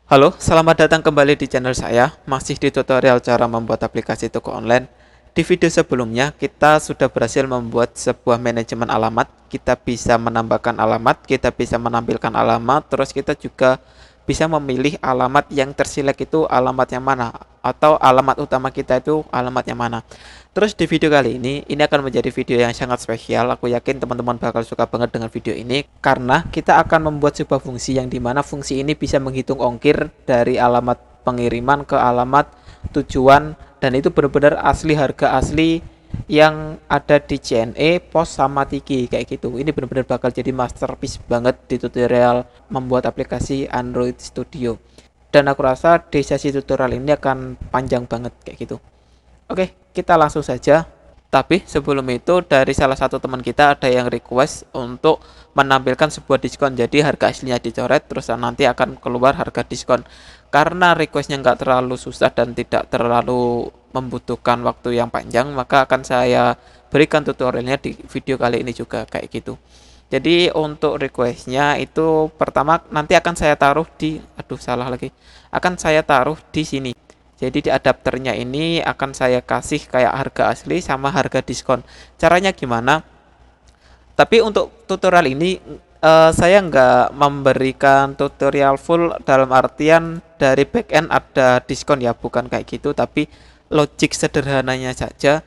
Halo, selamat datang kembali di channel saya. Masih di tutorial cara membuat aplikasi toko online. Di video sebelumnya, kita sudah berhasil membuat sebuah manajemen alamat. Kita bisa menambahkan alamat, kita bisa menampilkan alamat, terus kita juga bisa memilih alamat yang terselect itu alamat yang mana, atau alamat utama kita itu alamat yang mana. Terus di video kali ini akan menjadi video yang sangat spesial. Aku yakin teman-teman bakal suka banget dengan video ini karena kita akan membuat sebuah fungsi yang dimana fungsi ini bisa menghitung ongkir dari alamat pengiriman ke alamat tujuan, dan itu benar-benar asli, harga asli yang ada di CNE, POS sama Tiki kayak gitu. Ini benar-benar bakal jadi masterpiece banget di tutorial membuat aplikasi Android Studio. Dan aku rasa di sesi tutorial ini akan panjang banget kayak gitu. Oke, kita langsung saja. Tapi sebelum itu dari salah satu teman kita ada yang request untuk menampilkan sebuah diskon. Jadi harga aslinya dicoret terus nanti akan keluar harga diskon. Karena requestnya nggak terlalu susah dan tidak terlalu membutuhkan waktu yang panjang, maka akan saya berikan tutorialnya di video kali ini juga kayak gitu. Jadi untuk requestnya itu pertama nanti akan saya taruh di, aduh salah lagi, akan saya taruh di sini. Jadi di adapternya ini akan saya kasih kayak harga asli sama harga diskon. Caranya gimana? Tapi untuk tutorial ini saya nggak memberikan tutorial full dalam artian dari backend ada diskon ya, bukan kayak gitu. Tapi logik sederhananya saja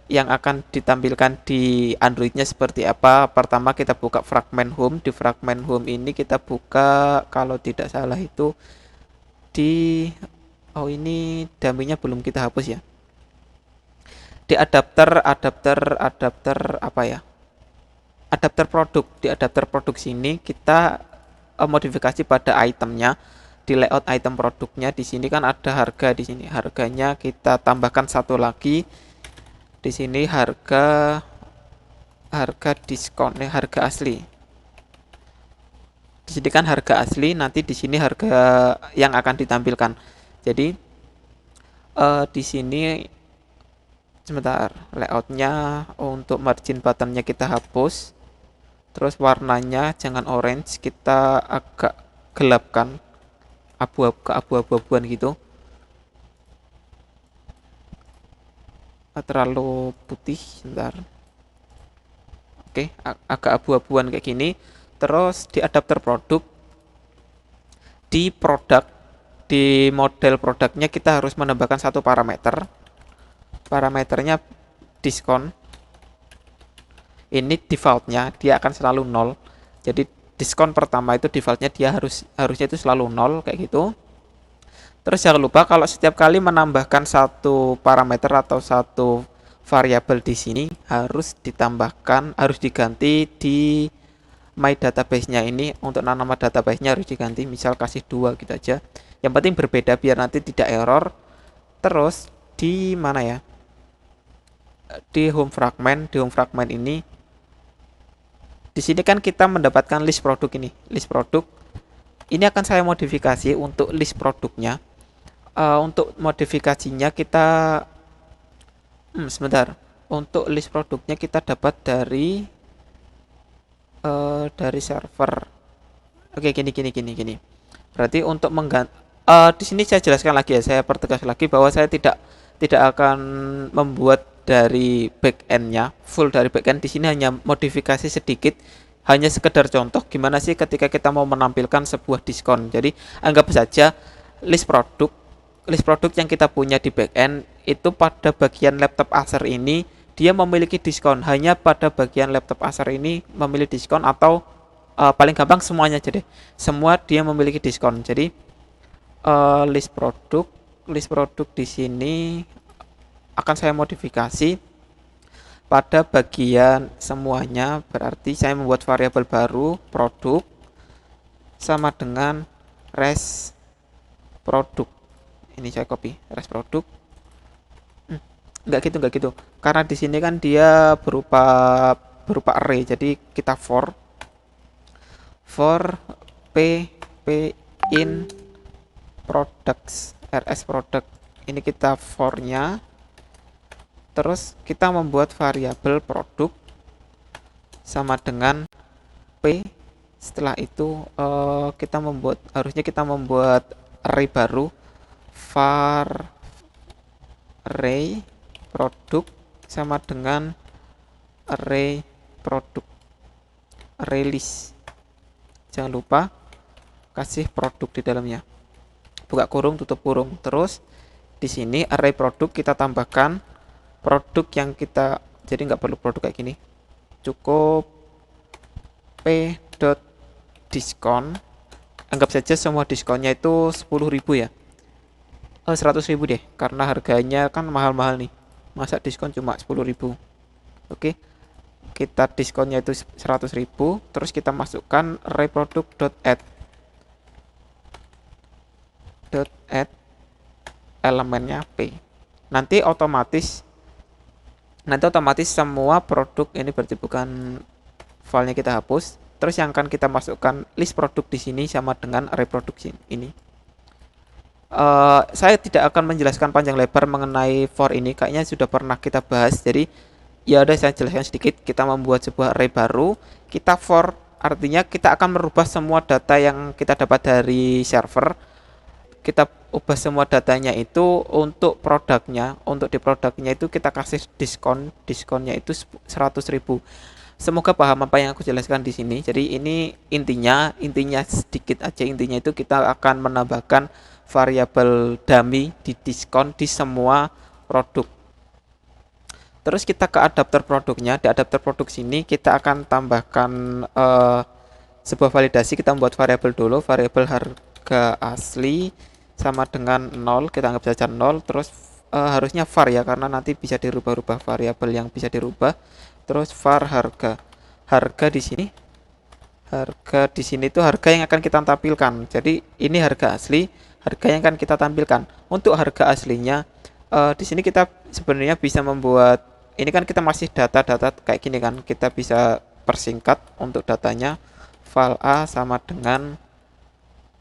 yang akan ditampilkan di Androidnya seperti apa. Pertama kita buka fragment home. Di fragment home ini kita buka, kalau tidak salah itu di, oh ini dummy belum kita hapus ya. Di adapter apa ya? Adapter produk. Di adapter produk sini kita modifikasi pada itemnya. Di layout item produknya di sini kan ada harga, di sini harganya kita tambahkan satu lagi. Di sini harga diskon, harga asli. Di sini kan harga asli, nanti di sini harga yang akan ditampilkan. Jadi di sini sebentar, layoutnya untuk margin buttonnya kita hapus, terus warnanya jangan orange, kita agak gelapkan, abu-abuan gitu, terlalu putih sebentar. Oke, agak abu-abuan kayak gini. Terus di adapter produk, di produk, di model produknya kita harus menambahkan satu parameter. Parameternya diskon. Ini defaultnya dia akan selalu 0. Jadi diskon pertama itu defaultnya dia harusnya itu selalu 0 kayak gitu. Terus jangan lupa kalau setiap kali menambahkan satu parameter atau satu variabel di sini harus ditambahkan, harus diganti di my database-nya ini. Untuk nama database-nya harus diganti, misal kasih 2 gitu aja. Yang penting berbeda biar nanti tidak error. Terus di mana ya? Di home fragment ini, di sini kan kita mendapatkan list produk ini, list produk. Ini akan saya modifikasi untuk list produknya. Untuk modifikasinya kita, sebentar. Untuk list produknya kita dapat dari server. Oke, gini. Berarti untuk mengganti, di sini saya jelaskan lagi ya, saya pertegas lagi bahwa saya tidak akan membuat dari backendnya full dari backend. Di sini hanya modifikasi sedikit, hanya sekedar contoh gimana sih ketika kita mau menampilkan sebuah diskon. Jadi anggap saja list produk list produk yang kita punya di backend itu pada bagian laptop Acer ini dia memiliki diskon, hanya pada bagian laptop Acer ini memiliki diskon, atau paling gampang semuanya aja deh, semua dia memiliki diskon. Jadi list produk di sini akan saya modifikasi pada bagian semuanya. Berarti saya membuat variabel baru produk sama dengan res produk. Ini saya copy res produk. Enggak gitu. Karena di sini kan dia berupa array. Jadi kita for p in products, rs product. Ini kita for-nya. Terus kita membuat variabel produk sama dengan p. Setelah itu harusnya kita membuat array baru, var array produk sama dengan array produk, array list. Jangan lupa kasih produk di dalamnya. Buka kurung, tutup kurung. Terus di sini array produk kita tambahkan produk yang kita, jadi nggak perlu produk kayak gini. Cukup p.diskon. Anggap saja semua diskonnya itu 10.000 ya. 100.000 deh, karena harganya kan mahal-mahal nih. Masa diskon cuma 10.000. Oke. Kita diskonnya itu 100.000, terus kita masukkan array produk.add elemennya p. Nanti otomatis semua produk ini, berarti bukan filenya kita hapus. Terus yang akan kita masukkan list produk di sini sama dengan array produk ini. Saya tidak akan menjelaskan panjang lebar mengenai for ini, kayaknya sudah pernah kita bahas. Jadi ya udah, saya jelaskan sedikit. Kita membuat sebuah array baru, kita for, artinya kita akan merubah semua data yang kita dapat dari server. Kita ubah semua datanya itu untuk produknya. Untuk di produknya itu kita kasih diskonnya itu 100.000. Semoga paham apa yang aku jelaskan di sini. Jadi ini intinya sedikit aja. Intinya itu kita akan menambahkan variabel dummy di diskon di semua produk. Terus kita ke adapter produknya. Di adapter produk sini kita akan tambahkan sebuah validasi. Kita membuat variabel dulu, variabel harga asli sama dengan 0. Kita anggap saja 0. Terus harusnya var ya, karena nanti bisa dirubah-rubah variabel yang bisa dirubah. Terus var harga di sini, itu harga yang akan kita tampilkan. Jadi ini harga asli, harga yang akan kita tampilkan. Untuk harga aslinya di sini kita sebenarnya bisa membuat, ini kan kita masih data kayak gini kan, kita bisa persingkat untuk datanya. File A sama dengan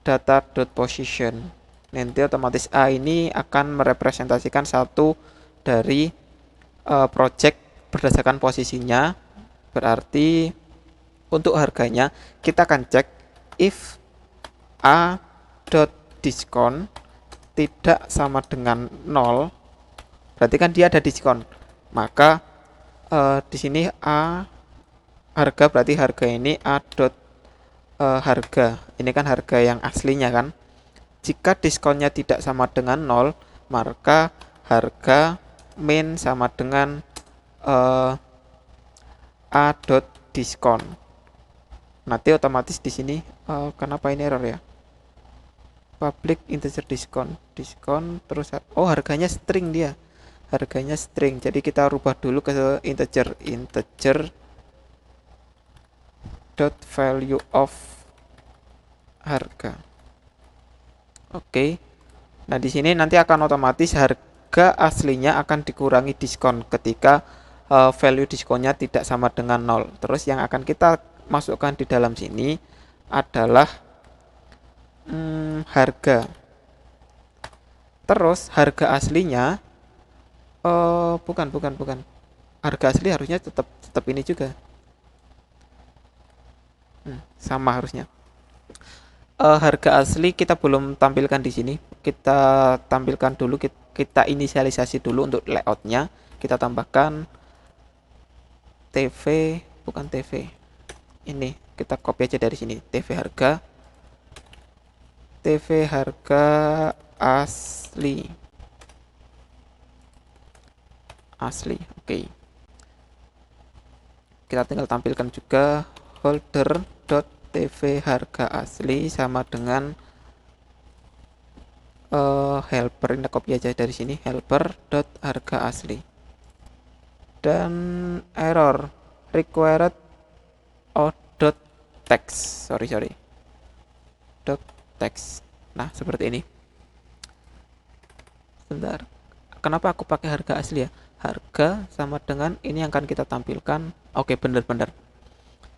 data.position. Nanti otomatis A ini akan merepresentasikan satu dari project berdasarkan posisinya. Berarti untuk harganya kita akan cek if a.diskon tidak sama dengan 0, berarti kan dia ada diskon. Maka di sini a harga, berarti harga ini a harga. Ini kan harga yang aslinya kan. Jika diskonnya tidak sama dengan 0, maka harga min sama dengan a.diskon. Nanti otomatis di sini kenapa ini error ya? Public integer diskon terus harganya string dia. Harganya string. Jadi kita rubah dulu ke integer dot value of harga. Oke. Nah, di sini nanti akan otomatis harga aslinya akan dikurangi diskon ketika value diskonnya tidak sama dengan 0. Terus yang akan kita masukkan di dalam sini adalah harga. Terus harga aslinya bukan. Harga asli harusnya tetap ini juga. Sama harusnya. Harga asli kita belum tampilkan di sini. Kita tampilkan dulu, kita inisialisasi dulu untuk layoutnya. Kita tambahkan TV, bukan TV. Ini kita copy aja dari sini. TV harga asli. Oke. Kita tinggal tampilkan juga holder.tv harga asli sama dengan helper. Ini copy aja dari sini, helper.harga asli. Dan error required text. Sorry. Text. Nah, seperti ini. Sebentar. Kenapa aku pakai harga asli ya? Harga sama dengan ini yang akan kita tampilkan. Oke, benar.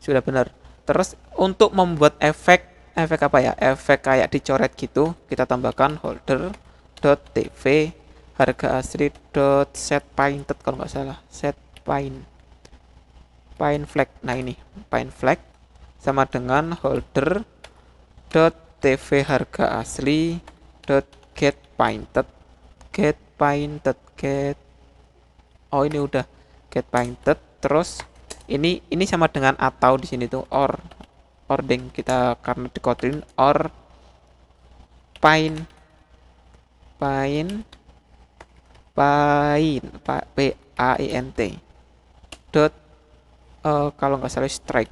Sudah benar. Terus untuk membuat efek apa ya? Efek kayak dicoret gitu, kita tambahkan holder.tv harga asli.setPainted kalau nggak salah. SetPaint flag. Nah, ini paint flag sama dengan holder.tv harga asli dot get painted, get. Oh, ini udah get painted. Terus ini sama dengan atau di sini tuh ording kita karena di Kotlin paint paint paint p a i n t dot kalau nggak salah strike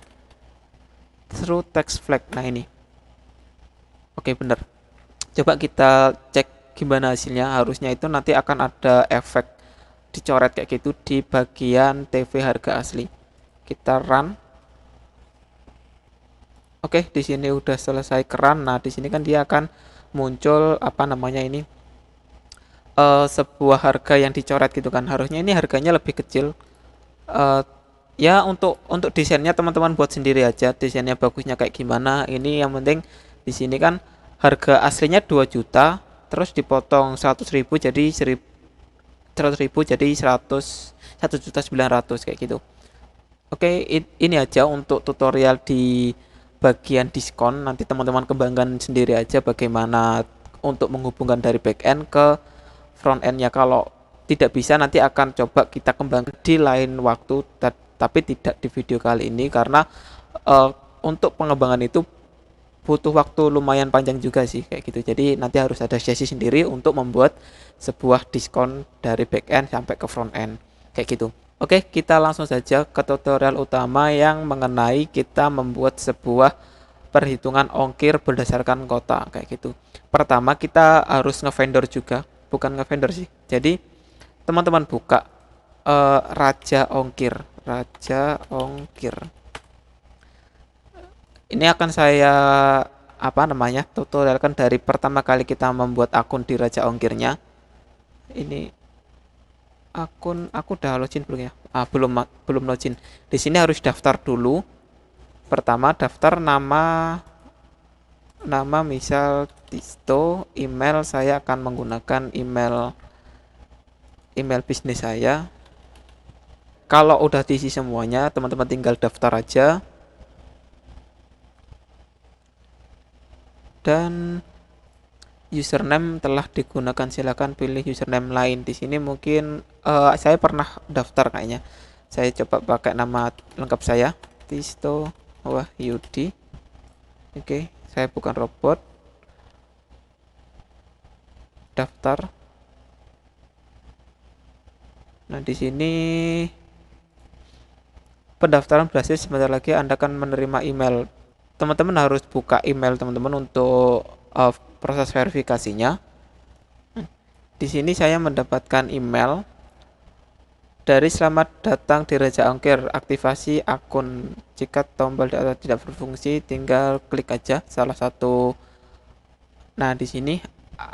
through text flag. Nah, ini oke, bener. Coba kita cek gimana hasilnya. Harusnya itu nanti akan ada efek dicoret kayak gitu di bagian TV harga asli. Kita run. Oke, di sini udah selesai run. Nah, di sini kan dia akan muncul apa namanya ini, sebuah harga yang dicoret gitu kan. Harusnya ini harganya lebih kecil. Eh, ya untuk desainnya teman-teman buat sendiri aja. Desainnya bagusnya kayak gimana. Ini yang penting di sini kan harga aslinya 2 juta, terus dipotong 100.000 jadi 100.000 jadi 1.900.000 kayak gitu. Oke, ini aja untuk tutorial di bagian diskon. Nanti teman-teman kembangkan sendiri aja bagaimana untuk menghubungkan dari back end ke front end-nya. Kalau tidak bisa nanti akan coba kita kembangkan di lain waktu, tapi tidak di video kali ini karena untuk pengembangan itu butuh waktu lumayan panjang juga sih kayak gitu. Jadi nanti harus ada sesi sendiri untuk membuat sebuah diskon dari back end sampai ke front end kayak gitu. Oke, kita langsung saja ke tutorial utama yang mengenai kita membuat sebuah perhitungan ongkir berdasarkan kota kayak gitu. Pertama kita harus nge-vendor juga, bukan nge-vendor sih. Jadi teman-teman buka Raja Ongkir. Ini akan saya tutorialkan dari pertama kali kita membuat akun di Raja Ongkirnya. Ini akun aku udah login belum ya? Belum login. Di sini harus daftar dulu. Pertama daftar nama misal Tisto, email saya akan menggunakan email bisnis saya. Kalau udah diisi semuanya, teman-teman tinggal daftar aja. Dan username telah digunakan, silakan pilih username lain. Di sini mungkin saya pernah daftar kayaknya. Saya coba pakai nama lengkap saya, Tisto Wahyudi. Oke, saya bukan robot. Daftar. Nah, di sini pendaftaran berhasil. Sebentar lagi Anda akan menerima email. Teman-teman harus buka email teman-teman untuk proses verifikasinya. Di sini saya mendapatkan email dari selamat datang di Raja Ongkir, aktifasi akun. Jika tombol di atas tidak berfungsi, tinggal klik aja salah satu. Nah, di sini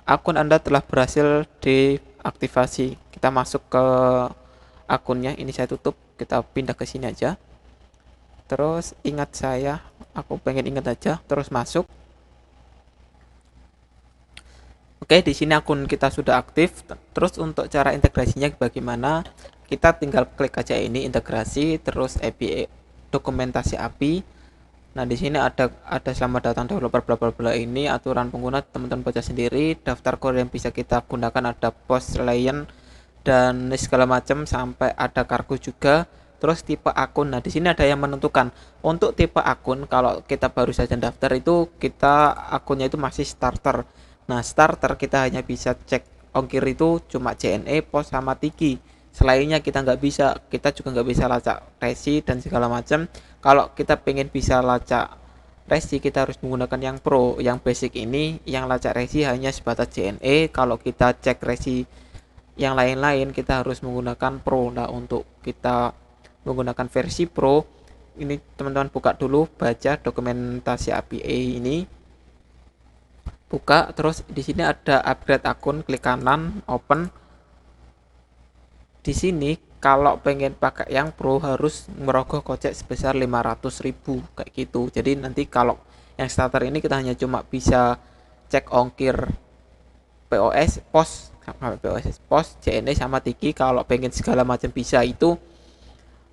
akun Anda telah berhasil diaktifasi. Kita masuk ke akunnya. Ini saya tutup, kita pindah ke sini aja. Terus ingat saya, aku pengen ingat aja, terus masuk. Oke, di sini akun kita sudah aktif. Terus untuk cara integrasinya bagaimana? Kita tinggal klik aja ini integrasi, terus API, dokumentasi API. Nah, di sini ada selamat datang developer bla bla bla, ini aturan pengguna, teman-teman baca sendiri. Daftar kode yang bisa kita gunakan ada post, layan dan segala macam, sampai ada kargo juga. Terus tipe akun. Nah, di sini ada yang menentukan. Untuk tipe akun, kalau kita baru saja daftar itu kita akunnya itu masih starter. Nah, starter kita hanya bisa cek ongkir itu cuma JNE, pos sama Tiki. Selainnya kita nggak bisa. Kita juga nggak bisa lacak resi dan segala macam. Kalau kita pengen bisa lacak resi, kita harus menggunakan yang pro. Yang basic ini, yang lacak resi hanya sebatas JNE. Kalau kita cek resi yang lain-lain, kita harus menggunakan pro. Nah, untuk kita menggunakan versi pro ini, teman-teman buka dulu, baca dokumentasi API ini, buka. Terus di sini ada upgrade akun, klik kanan, open. Di sini kalau pengen pakai yang pro harus merogoh kocek sebesar 500.000 kayak gitu. Jadi nanti kalau yang starter ini kita hanya cuma bisa cek ongkir pos, JNE sama Tiki. Kalau pengen segala macam bisa itu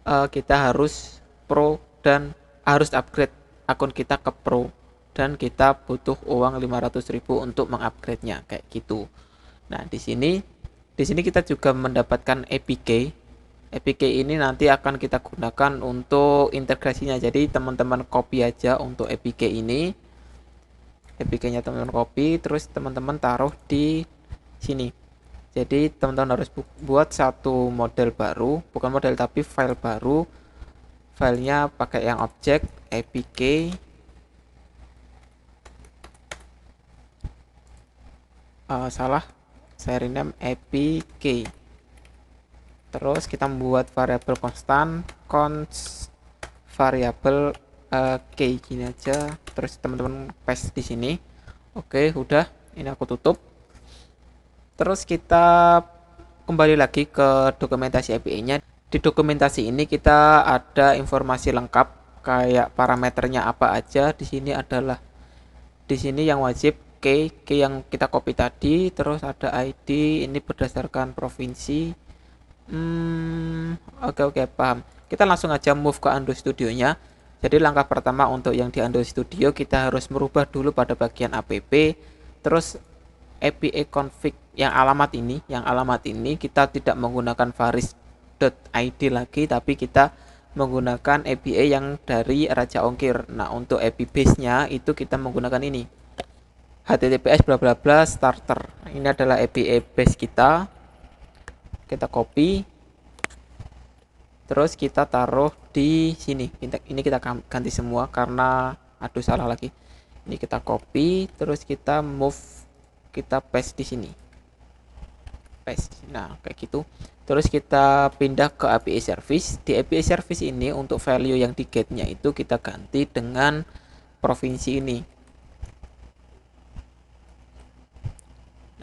kita harus pro dan harus upgrade akun kita ke pro. dan kita butuh uang 500.000 untuk mengupgrade-nya kayak gitu. Nah, di sini kita juga mendapatkan APK. APK ini nanti akan kita gunakan untuk integrasinya. Jadi teman-teman copy aja untuk APK ini. APK-nya teman-teman copy, terus teman-teman taruh di sini. Jadi teman-teman harus buat satu model baru, bukan model tapi file baru. Filenya pakai yang objek APK salah, saya rename APK. Terus kita membuat variabel konstan, variabel key gini aja. Terus teman-teman paste di sini. Oke, udah. Ini aku tutup. Terus kita kembali lagi ke dokumentasi API-nya. Di dokumentasi ini kita ada informasi lengkap kayak parameternya apa aja. Di sini yang wajib key yang kita copy tadi, terus ada ID, ini berdasarkan provinsi. Oke, paham. Kita langsung aja move ke Android Studio-nya. Jadi langkah pertama untuk yang di Android Studio kita harus merubah dulu pada bagian app, terus API config yang alamat ini kita tidak menggunakan varis.id lagi, tapi kita menggunakan API yang dari Raja Ongkir. Nah, untuk API base-nya itu kita menggunakan ini. HTTPS bla bla bla starter. Ini adalah API base kita. Kita copy. Terus kita taruh di sini. Ini kita ganti semua karena aduh salah lagi. Ini kita copy, terus kita move, kita paste di sini. Paste. Nah, kayak gitu. Terus kita pindah ke API service. Di API service ini untuk value yang di get-nya itu kita ganti dengan provinsi ini.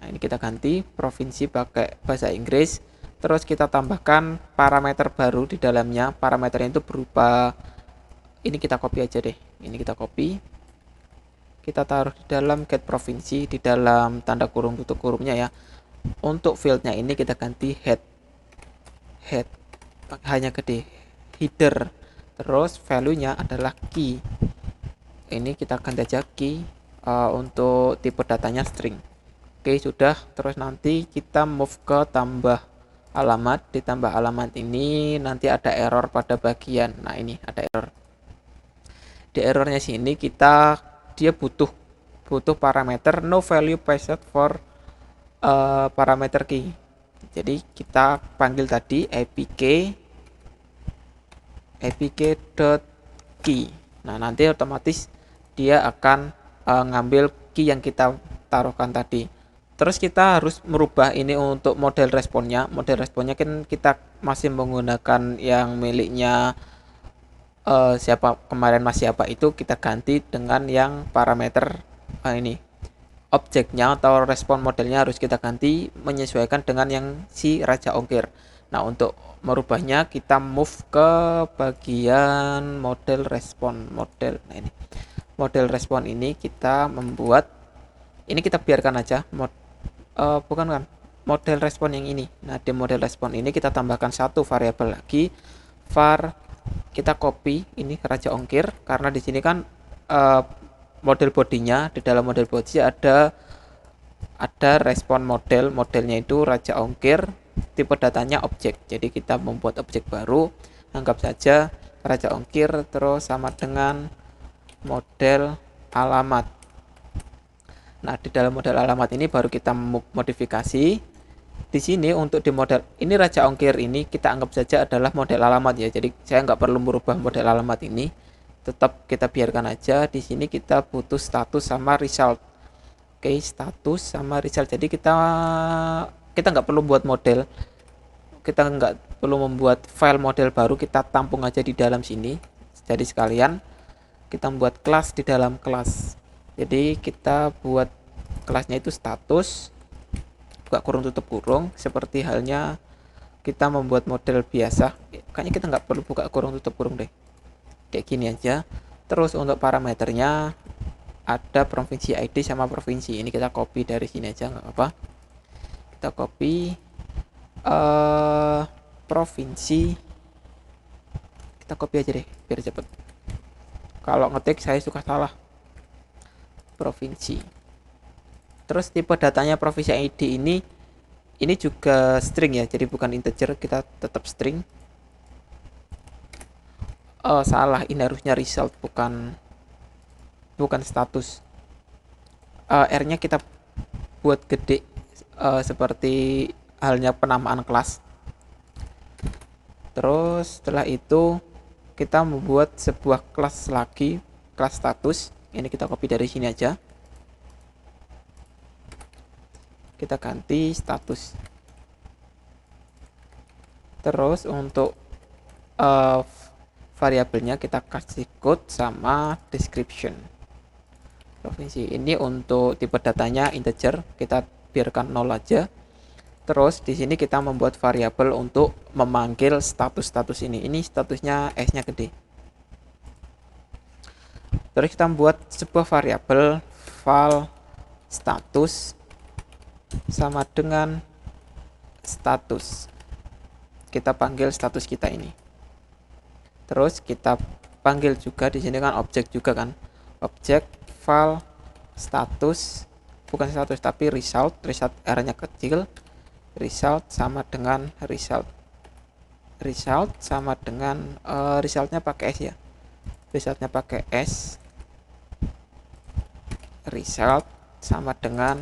Nah, ini kita ganti provinsi pakai bahasa Inggris. Terus kita tambahkan parameter baru di dalamnya. Parameternya itu berupa, ini kita copy aja deh. Ini kita copy. Kita taruh di dalam get provinsi, di dalam tanda kurung tutup kurungnya ya. Untuk fieldnya ini kita ganti head hanya gede, header. Terus value-nya adalah key. Ini kita ganti aja key. Untuk tipe datanya string. Oke, sudah. Terus nanti kita move ke tambah alamat. Di tambah alamat ini nanti ada error pada bagian. Nah, ini ada error. Di errornya sini dia butuh parameter no value passed for parameter key. Jadi kita panggil tadi apk.key. Nah, nanti otomatis dia akan ngambil key yang kita taruhkan tadi. Terus kita harus merubah ini untuk model responnya. Model responnya kan kita masih menggunakan yang miliknya siapa kemarin siapa itu, kita ganti dengan yang parameter ini. Objeknya atau respon modelnya harus kita ganti menyesuaikan dengan yang si Raja Ongkir. Nah, untuk merubahnya kita move ke bagian model respon. Nah, ini. Model respon ini kita membuat, ini kita biarkan aja bukan kan model respon yang ini. Nah, di model respon ini kita tambahkan satu variabel lagi, var, kita copy ini Raja Ongkir karena di sini kan model bodinya, di dalam model body ada respon modelnya itu Raja Ongkir, tipe datanya objek. Jadi kita membuat objek baru, anggap saja Raja Ongkir terus sama dengan model alamat. Nah, di dalam model alamat ini baru kita modifikasi. Di sini untuk di model ini Raja Ongkir ini kita anggap saja adalah model alamat ya. Jadi saya nggak perlu merubah model alamat ini. Tetap kita biarkan aja. Di sini kita butuh status sama result. Oke, status sama result. Jadi kita nggak perlu buat model. Kita nggak perlu membuat file model baru. Kita tampung aja di dalam sini. Jadi sekalian kita membuat kelas di dalam kelas. Jadi kita buat kelasnya itu status, buka kurung tutup kurung, seperti halnya kita membuat model biasa. Kayaknya kita nggak perlu buka kurung tutup kurung deh, kayak gini aja. Terus untuk parameternya ada provinsi ID sama provinsi. Ini kita copy dari sini aja, nggak apa-apa. Kita copy provinsi, kita copy aja deh biar cepet. Kalau ngetik saya suka salah. provinsi. Terus tipe datanya provinsi ID ini juga string ya, jadi bukan integer, kita tetap string. Salah, ini harusnya result, bukan status. R-nya kita buat gede, seperti halnya penamaan kelas. Terus setelah itu kita membuat sebuah kelas lagi, kelas status. Ini kita copy dari sini aja. Kita ganti status. Terus untuk variabelnya kita kasih code sama description. Provinsi ini untuk tipe datanya integer, kita biarkan 0 aja. Terus di sini kita membuat variabel untuk memanggil status-status ini. Ini statusnya S-nya gede. Terus kita membuat sebuah variabel val status sama dengan status. Kita panggil status kita ini. Terus kita panggil juga di sini kan objek juga kan. Objek val status, bukan status tapi result R-nya kecil. Result sama dengan result. Result sama dengan resultnya pakai S ya. Resultnya pakai S. Result sama dengan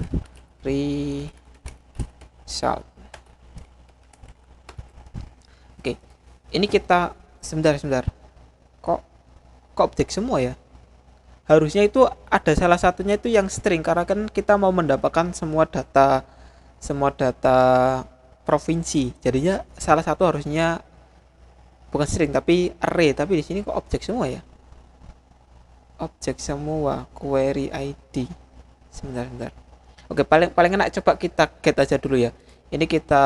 result. Oke, ini kita sebentar. Kok objek semua ya? Harusnya itu ada salah satunya itu yang string, karena kan kita mau mendapatkan semua data provinsi. Jadinya salah satu harusnya bukan string tapi array, tapi di sini kok objek semua ya? Objek semua, query ID. Sebentar. Oke, paling enak coba kita get aja dulu ya. Ini kita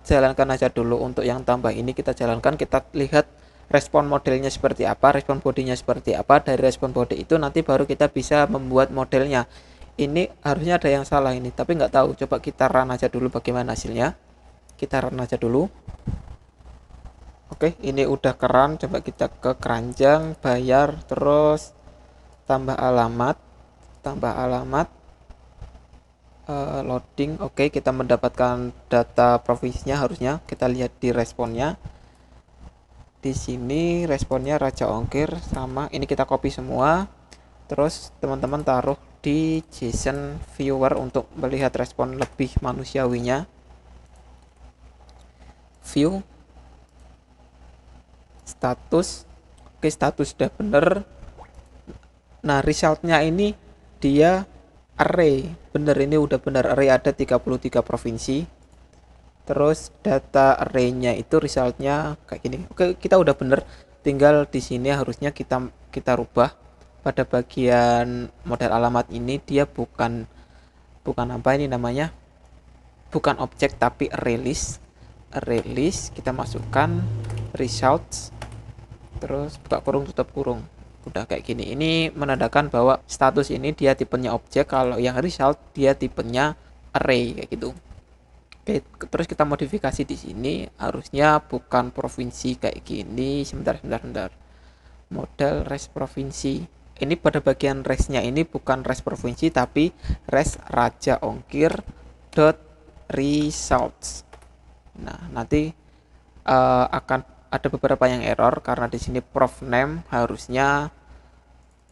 jalankan aja dulu. Untuk yang tambah ini kita jalankan, kita lihat respon modelnya seperti apa, respon bodinya seperti apa. Dari respon body itu nanti baru kita bisa membuat modelnya. Ini harusnya ada yang salah ini, tapi nggak tahu. Coba kita run aja dulu bagaimana hasilnya. Kita run aja dulu. Oke, ini udah keran. Coba kita ke keranjang, bayar, terus tambah alamat, loading. Oke, kita mendapatkan data provinsinya harusnya. Kita lihat di responnya. Di sini responnya Raja Ongkir sama ini, kita copy semua. Terus teman-teman taruh di JSON viewer untuk melihat respon lebih manusiawinya. View status. Oke, status sudah bener. Nah, resultnya ini dia array. Bener, ini udah bener array, ada 33 provinsi. Terus data array-nya itu resultnya kayak gini. Oke, kita udah bener. Tinggal di sini harusnya kita rubah. Pada bagian model alamat ini dia bukan apa ini namanya? Bukan objek tapi array list. Array list kita masukkan results. Terus buka kurung, tutup kurung. Udah kayak gini. Ini menandakan bahwa status ini dia tipenya objek, kalau yang result dia tipenya array kayak gitu. Oke, terus kita modifikasi di sini, harusnya bukan provinsi kayak gini. Sebentar. Model res provinsi. Ini pada bagian resnya ini bukan res provinsi tapi res Raja Ongkir dot results. Nah, nanti akan ada beberapa yang error karena di sini prof name harusnya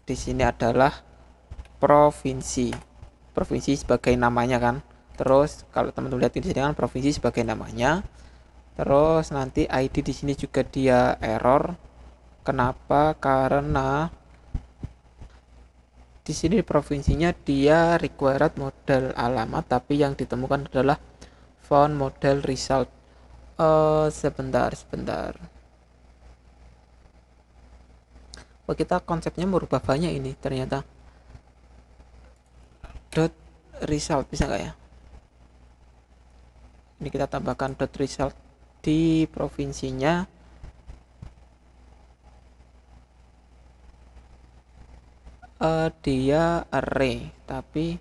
di sini adalah provinsi sebagai namanya kan. Terus kalau teman-teman lihat di sini kan provinsi sebagai namanya. Terus nanti ID di sini juga dia error. Kenapa? Karena di sini provinsinya dia required model alamat, tapi yang ditemukan adalah found model result. Sebentar. Oh, kita konsepnya merubah banyak ini ternyata. Dot result bisa nggak ya? Ini kita tambahkan dot result di provinsinya. Dia array tapi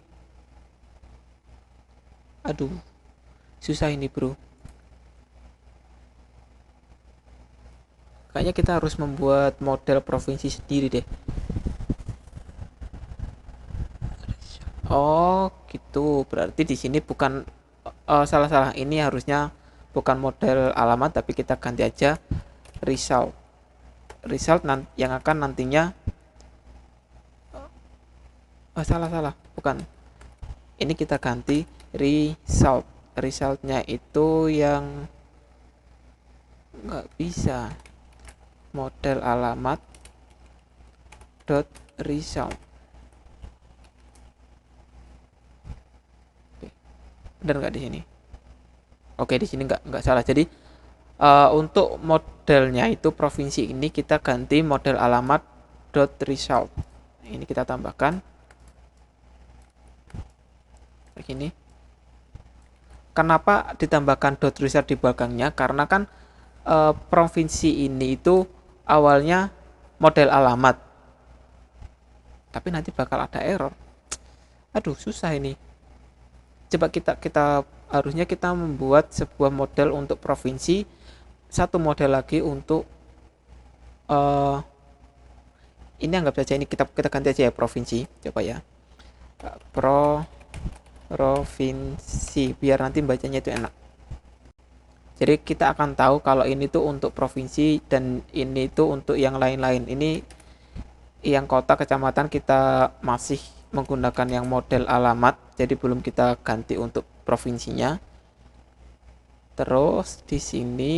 aduh susah ini bro. Kayaknya kita harus membuat model provinsi sendiri deh. Tuh berarti di sini bukan salah-salah, ini harusnya bukan model alamat tapi kita ganti aja result. Result yang akan nantinya salah bukan, ini kita ganti result. Resultnya itu yang nggak bisa, model alamat dot result. Benar nggak di sini? Oke, di sini nggak salah. Jadi untuk modelnya itu provinsi ini kita ganti model alamat dot result. Ini kita tambahkan begini. Kenapa ditambahkan dot result di belakangnya? Karena kan provinsi ini itu awalnya model alamat, tapi nanti bakal ada error. Aduh, susah ini. Coba kita harusnya kita membuat sebuah model untuk provinsi, satu model lagi untuk ini anggap saja ini kita ganti aja ya provinsi. Coba ya, provinsi, biar nanti bacanya itu enak. Jadi kita akan tahu kalau ini tuh untuk provinsi dan ini tuh untuk yang lain-lain. Ini yang kota kecamatan kita masih menggunakan yang model alamat, jadi belum kita ganti untuk provinsinya. Terus di sini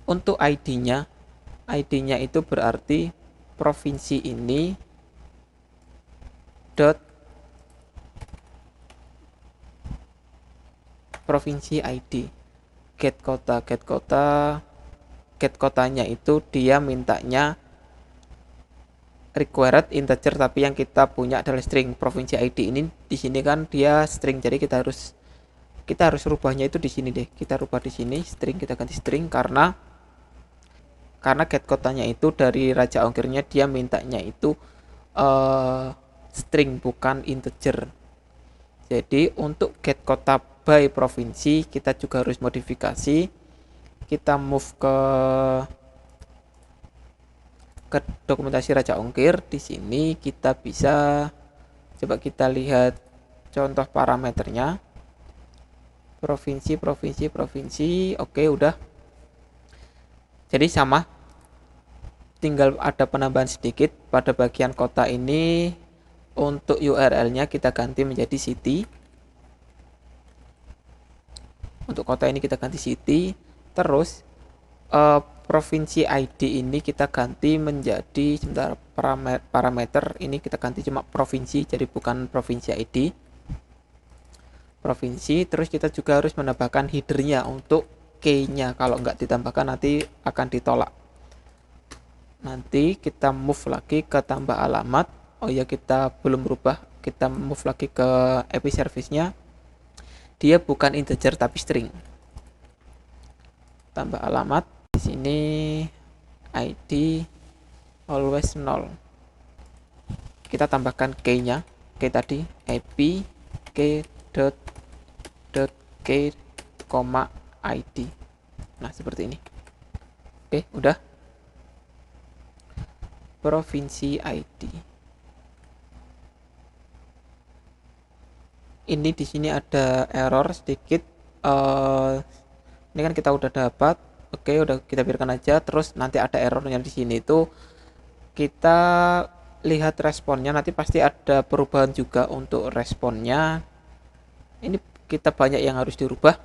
untuk ID-nya itu berarti provinsi ini dot provinsi ID. Get kotanya itu dia mintanya required integer, tapi yang kita punya adalah string. Provinsi ID ini di sini kan dia string, jadi kita harus rubahnya itu di sini deh. Kita rubah di sini string, kita ganti string karena get kotanya itu dari raja ongkirnya dia mintanya itu string bukan integer. Jadi untuk get kota by provinsi kita juga harus modifikasi. Kita move ke dokumentasi raja ongkir. Di sini kita bisa coba kita lihat contoh parameternya. Provinsi. Oke, udah. Jadi sama, tinggal ada penambahan sedikit pada bagian kota ini. Untuk URL-nya kita ganti menjadi city. Untuk kota ini kita ganti city. Terus provinsi ID ini kita ganti menjadi sebentar, parameter ini kita ganti cuma provinsi, jadi bukan provinsi ID. Provinsi. Terus kita juga harus menambahkan headernya untuk key-nya, kalau nggak ditambahkan nanti akan ditolak. Nanti kita move lagi ke tambah alamat. Oh ya, kita belum berubah, kita move lagi ke API service-nya. Dia bukan integer tapi string. Tambah alamat. Di sini ID always 0. Kita tambahkan key-nya. Key tadi API key.key, ID. Nah, seperti ini. Oke, udah. Provinsi ID. Ini di sini ada error sedikit. Ini kan kita udah dapat. Oke, udah kita biarkan aja. Terus nanti ada errornya di sini itu kita lihat responnya, nanti pasti ada perubahan juga untuk responnya. Ini kita banyak yang harus dirubah.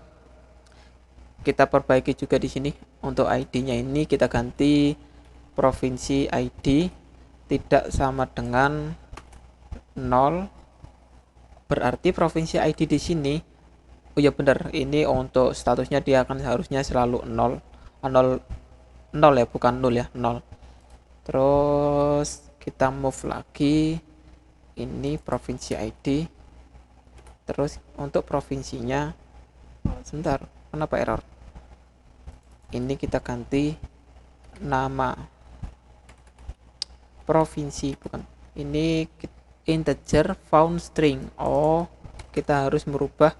Kita perbaiki juga di sini. Untuk ID-nya ini kita ganti provinsi ID tidak sama dengan 0. Berarti provinsi ID di sini, oh ya benar, ini untuk statusnya dia akan harusnya selalu 0. 0 ya, bukan 0 ya, 0. Terus kita move lagi, ini provinsi ID. Terus untuk provinsinya, sebentar, kenapa error? Ini kita ganti nama provinsi, bukan, ini integer found string. Oh, kita harus merubah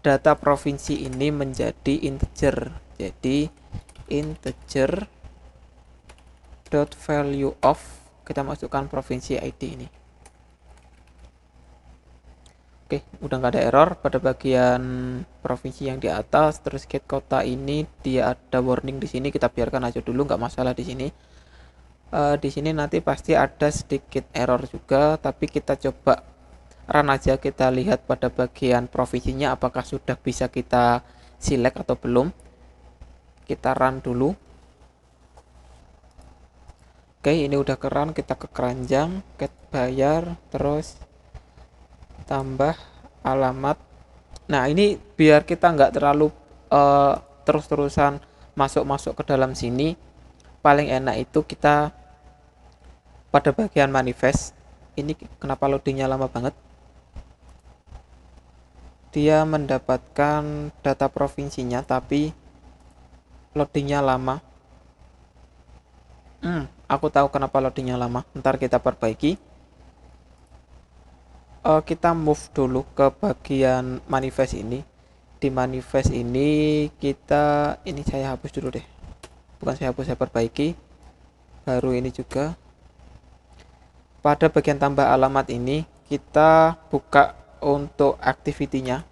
data provinsi ini menjadi integer. Jadi integer dot value of, kita masukkan provinsi ID ini. Oke, udah nggak ada error pada bagian provinsi yang di atas. Terus get kota ini dia ada warning di sini, kita biarkan aja dulu, nggak masalah di sini. Di sini nanti pasti ada sedikit error juga, tapi kita coba run aja, kita lihat pada bagian provinsinya apakah sudah bisa kita select atau belum. Kita run dulu. Oke, ini udah ke run, kita ke keranjang, get bayar, terus tambah alamat. Nah, ini biar kita nggak terlalu terus-terusan masuk-masuk ke dalam sini, paling enak itu kita pada bagian manifest. Ini kenapa loadingnya lama banget? Dia mendapatkan data provinsinya tapi loadingnya lama. Aku tahu kenapa loadingnya lama, ntar kita perbaiki. Kita move dulu ke bagian manifest ini. Di manifest ini ini saya hapus dulu deh, bukan saya hapus, saya perbaiki. Baru ini juga pada bagian tambah alamat ini kita buka untuk activity-nya.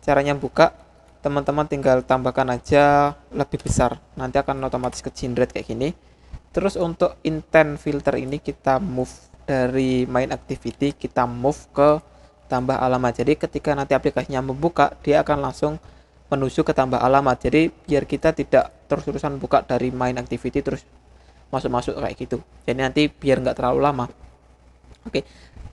Caranya buka, teman-teman tinggal tambahkan aja lebih besar, nanti akan otomatis ke generate kayak gini. Terus untuk intent filter ini kita move dari main activity, kita move ke tambah alamat. Jadi ketika nanti aplikasinya membuka, dia akan langsung menuju ke tambah alamat. Jadi biar kita tidak terus-terusan buka dari main activity terus masuk-masuk kayak gitu. Jadi nanti biar nggak terlalu lama. Oke.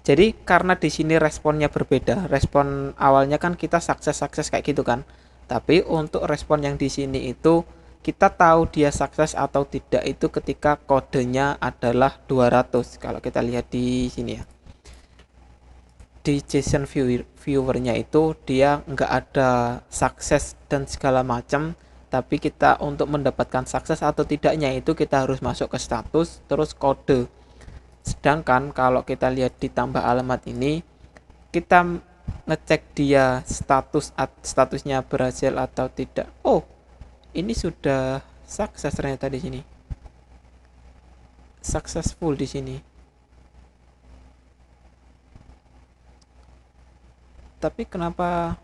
Jadi karena di sini responnya berbeda. Respon awalnya kan kita sukses kayak gitu kan. Tapi untuk respon yang di sini itu kita tahu dia sukses atau tidak itu ketika kodenya adalah 200. Kalau kita lihat di sini ya. Di JSON viewernya itu dia nggak ada sukses dan segala macam, tapi kita untuk mendapatkan sukses atau tidaknya itu kita harus masuk ke status terus kode. Sedangkan kalau kita lihat di tambah alamat ini, kita ngecek dia statusnya berhasil atau tidak. Oh, ini sudah sukses ternyata di sini. Successful di sini. Tapi kenapa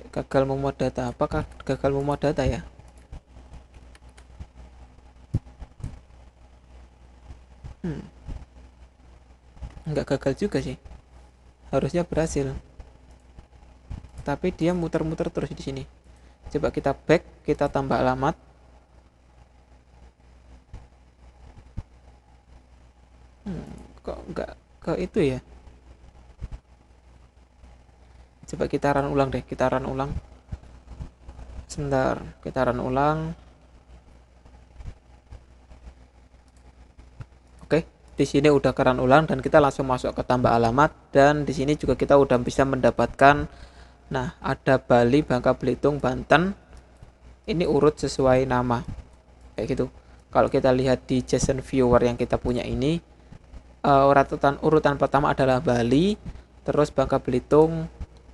gagal memuat data? Apakah gagal memuat data ya? Nggak gagal juga sih. Harusnya berhasil. Tapi dia muter-muter terus di sini. Coba kita back, kita tambah alamat. Kok nggak ke itu ya? Coba kita run ulang deh, kita run ulang. Sebentar, kita run ulang. Oke, di sini udah ke run ulang dan kita langsung masuk ke tambah alamat, dan di sini juga kita udah bisa mendapatkan, nah ada Bali, Bangka Belitung, Banten. Ini urut sesuai nama. Kayak gitu. Kalau kita lihat di JSON viewer yang kita punya ini, urutan pertama adalah Bali, terus Bangka Belitung,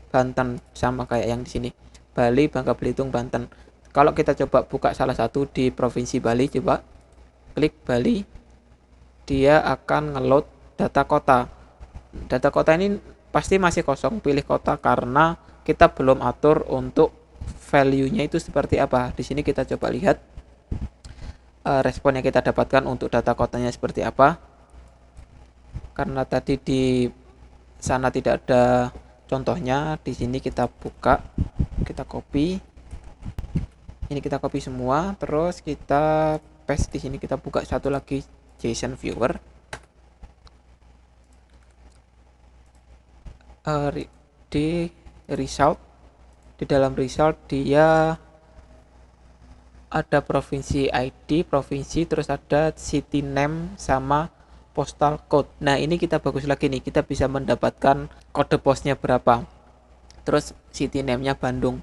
Banten, sama kayak yang di sini. Bali, Bangka Belitung, Banten. Kalau kita coba buka salah satu di provinsi Bali, coba klik Bali, dia akan ngeload data kota. Data kota ini pasti masih kosong, pilih kota karena kita belum atur untuk value-nya itu seperti apa. Di sini kita coba lihat respon yang kita dapatkan untuk data kotanya seperti apa. Karena tadi di sana tidak ada contohnya, di sini kita buka, kita copy. Ini kita copy semua, terus kita paste di sini, kita buka satu lagi JSON viewer. Di result, di dalam result dia ada provinsi ID, provinsi, terus ada city name sama postal code. Nah, ini kita bagus lagi nih, kita bisa mendapatkan kode posnya berapa. Terus city name-nya Bandung,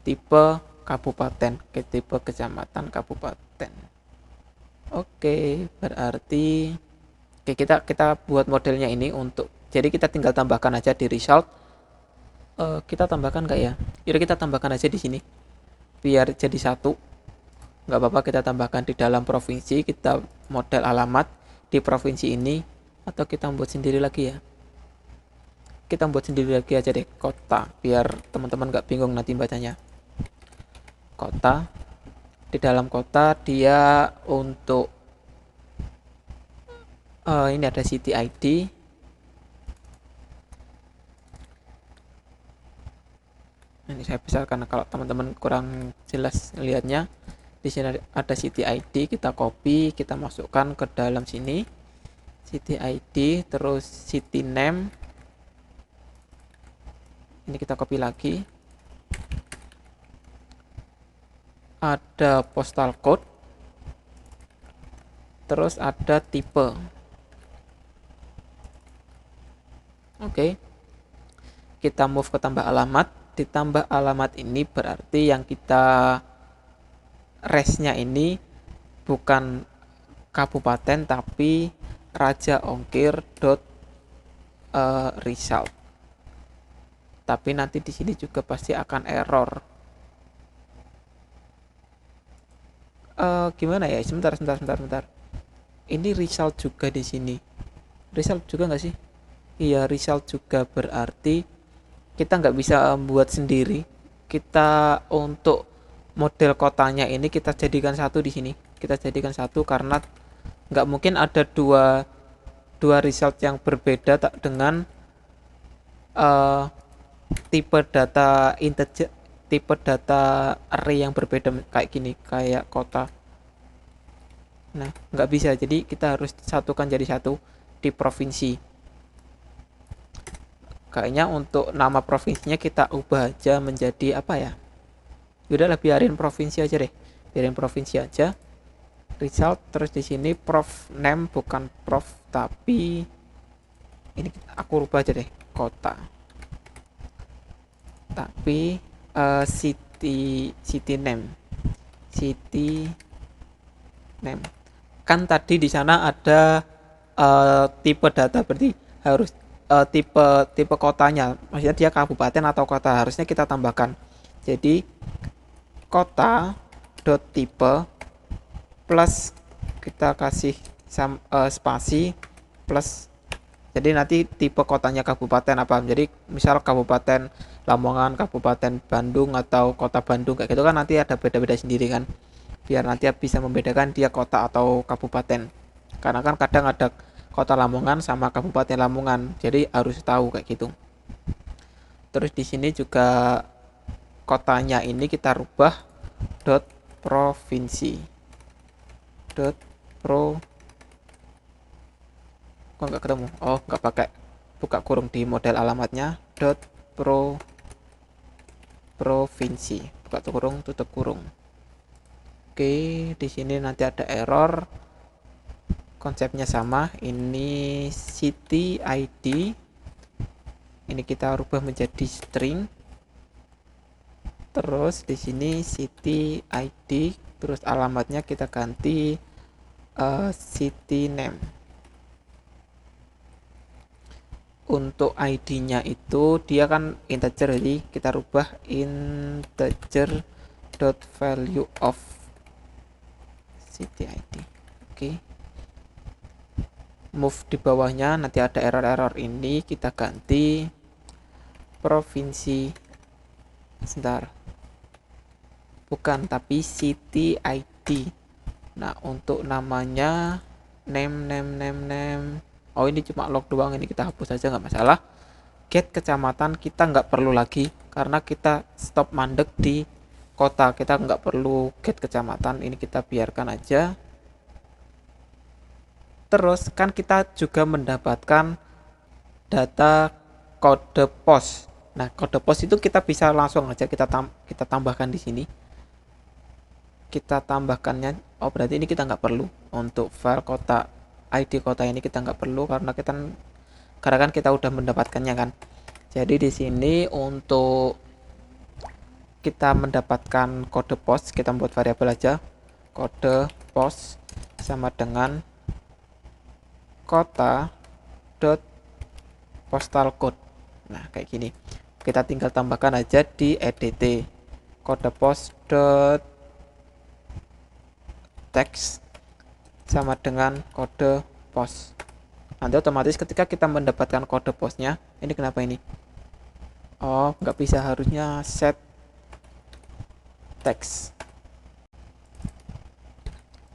tipe kabupaten, tipe kecamatan kabupaten. Oke, berarti kita buat modelnya ini untuk, jadi kita tinggal tambahkan aja di result. Kita tambahkan nggak ya? Yaudah, kita tambahkan aja di sini biar jadi satu. Nggak apa-apa, kita tambahkan di dalam provinsi, kita model alamat di provinsi ini, atau kita buat sendiri lagi ya. kita buat sendiri lagi aja deh, kota, biar teman-teman nggak bingung nanti bacanya. Kota, di dalam kota dia untuk ini ada city ID. Ini saya besar karena kalau teman-teman kurang jelas lihatnya. Di sini ada city ID, kita copy, kita masukkan ke dalam sini. City ID, terus city name. Ini kita copy lagi. Ada postal code. Terus ada tipe. Oke. Kita move ke tambah alamat. Ditambah alamat ini berarti yang kita resnya ini bukan kabupaten tapi Raja Ongkir result. Tapi nanti di sini juga pasti akan error. Gimana ya? Sebentar. Ini result juga di sini. Result juga nggak sih? Iya, result juga berarti kita nggak bisa buat sendiri. Kita untuk model kotanya ini kita jadikan satu di sini. Kita jadikan satu karena nggak mungkin ada dua result yang berbeda dengan tipe data integer, tipe data array yang berbeda kayak gini, kayak kota. Nah, nggak bisa. Jadi kita harus satukan jadi satu di provinsi. Kayaknya untuk nama provinsinya kita ubah aja menjadi apa ya? Udahlah, biarin provinsi aja deh. Biarin provinsi aja. Result, terus di sini prof name bukan prof tapi ini aku rubah aja deh, kota. Tapi city name. City name. Kan tadi di sana ada tipe data, berarti harus tipe kotanya, maksudnya dia kabupaten atau kota, harusnya kita tambahkan. Jadi kota dot tipe plus kita kasih spasi plus, jadi nanti tipe kotanya kabupaten apa, jadi misal kabupaten Lamongan, kabupaten Bandung atau kota Bandung kayak gitu kan, nanti ada beda-beda sendiri kan, biar nanti bisa membedakan dia kota atau kabupaten, karena kan kadang ada kota Lamongan sama kabupaten Lamongan, jadi harus tahu kayak gitu. Terus di sini juga kotanya ini kita rubah dot provinsi dot pro, kok nggak ketemu, oh nggak pakai buka kurung di model alamatnya, dot provinsi, buka kurung tutup kurung. Oke, di sini nanti ada error. Konsepnya sama, ini city ID ini kita rubah menjadi string, terus di sini city ID, terus alamatnya kita ganti city name. Untuk ID-nya itu dia kan integer, jadi kita rubah integer dot value of city ID. Oke. Move di bawahnya nanti ada error ini, kita ganti provinsi, sebentar, bukan tapi city ID. Nah, untuk namanya name, oh ini cuma log doang, ini kita hapus aja nggak masalah. Get kecamatan kita nggak perlu lagi karena kita stop mandek di kota, kita nggak perlu get kecamatan, ini kita biarkan aja. Terus kan kita juga mendapatkan data kode pos. Nah, kode pos itu kita bisa langsung aja kita tambahkan di sini. Kita tambahkannya, oh berarti ini kita nggak perlu untuk file kota, ID kota ini kita nggak perlu karena kan kita udah mendapatkannya kan. Jadi di sini untuk kita mendapatkan kode pos, kita buat variabel aja, kode pos sama dengan kota dot postal code. Nah, kayak gini. Kita tinggal tambahkan aja di edt, kode pos dot text sama dengan kode pos. Nanti otomatis ketika kita mendapatkan kode posnya, ini kenapa ini? Oh, nggak bisa, harusnya set text.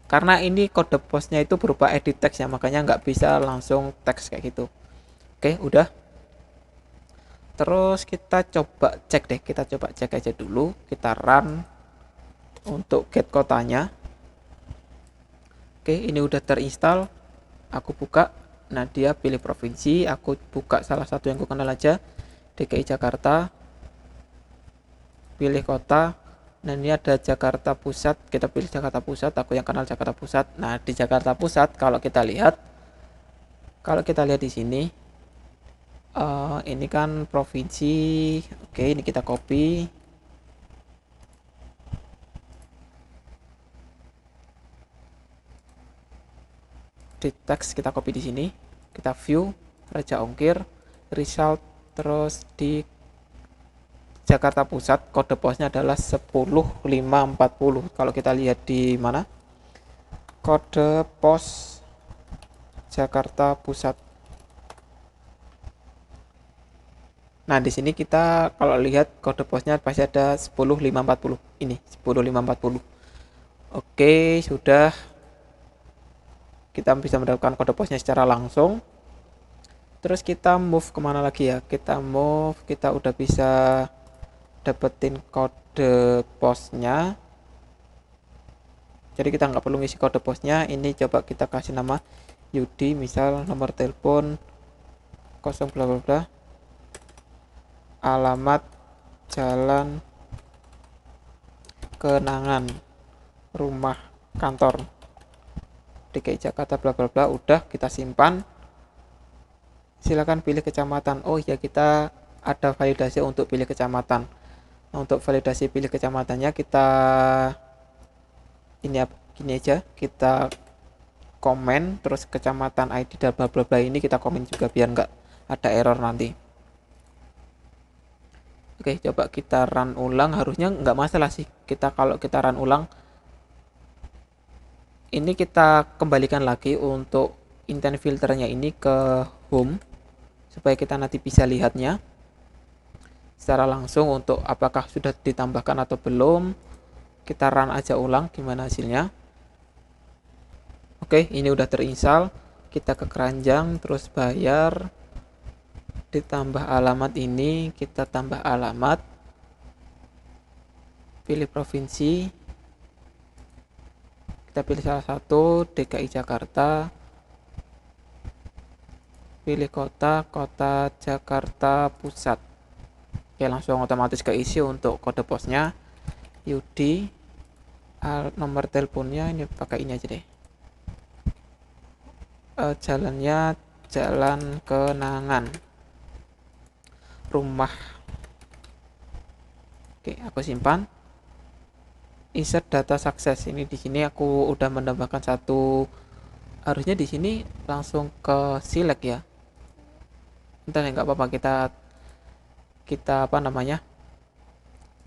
Karena ini kode posnya itu berupa edit text ya, makanya nggak bisa langsung teks kayak gitu. Oke, udah. Terus kita coba cek deh, kita coba cek aja dulu. Kita run untuk get kotanya. Oke, ini udah terinstall. Aku buka. Nah, dia pilih provinsi. Aku buka salah satu yang aku kenal aja, DKI Jakarta. Pilih kota. Nah, ini ada Jakarta Pusat. Kita pilih Jakarta Pusat. Aku yang kenal Jakarta Pusat. Nah, di Jakarta Pusat kalau kita lihat di sini, ini kan provinsi. Oke, ini kita copy. Di teks kita copy di sini, kita view Raja Ongkir, result, terus di Jakarta Pusat kode posnya adalah 10540. Kalau kita lihat di mana, kode pos Jakarta Pusat. Nah, di sini kita kalau lihat kode posnya pasti ada 10540. Ini 10540. Oke, sudah. Kita bisa mendapatkan kode posnya secara langsung. Terus kita move kemana lagi ya? Kita move, kita udah bisa dapetin kode posnya. Jadi kita nggak perlu ngisi kode posnya. Ini coba kita kasih nama Yudi, misal nomor telepon 0 bla bla bla, alamat Jalan Kenangan, rumah kantor DKI Jakarta bla bla bla. Udah, kita simpan. Silakan pilih kecamatan. Oh ya, kita ada validasi untuk pilih kecamatan. Nah, untuk validasi pilih kecamatannya kita gini aja, kita komen terus kecamatan ID dan bla bla bla, ini kita komen juga biar nggak ada error nanti. Oke, coba kita run ulang. Harusnya nggak masalah sih. Kalau kita run ulang, ini kita kembalikan lagi untuk intent filternya ini ke home supaya kita nanti bisa lihatnya secara langsung untuk apakah sudah ditambahkan atau belum. Kita run aja ulang gimana hasilnya. Oke, ini udah terinstall. Kita ke keranjang terus bayar, ditambah alamat. Ini kita tambah alamat, pilih provinsi, kita pilih salah satu, DKI Jakarta, pilih kota Jakarta Pusat. Oke, langsung otomatis keisi untuk kode posnya. Yudi, nomor teleponnya ini pakai ini aja deh. Jalannya Jalan Kenangan, rumah. Oke, aku simpan. Insert data sukses. Ini di sini aku udah menambahkan satu. Harusnya di sini langsung ke select ya. Entah ya, nggak apa-apa, kita apa namanya?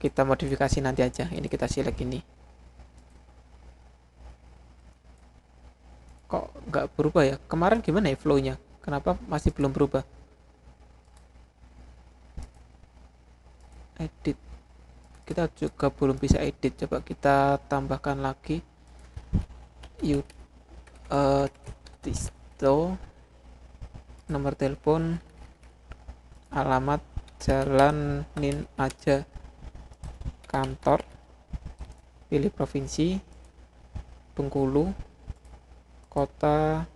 Kita modifikasi nanti aja. Ini kita select ini. Kok nggak berubah ya? Kemarin gimana ya flow-nya? Kenapa masih belum berubah? Edit. Kita juga belum bisa edit. Coba kita tambahkan lagi. Tisto, nomor telepon, alamat Jalan Nin aja kantor, pilih provinsi Bengkulu, kota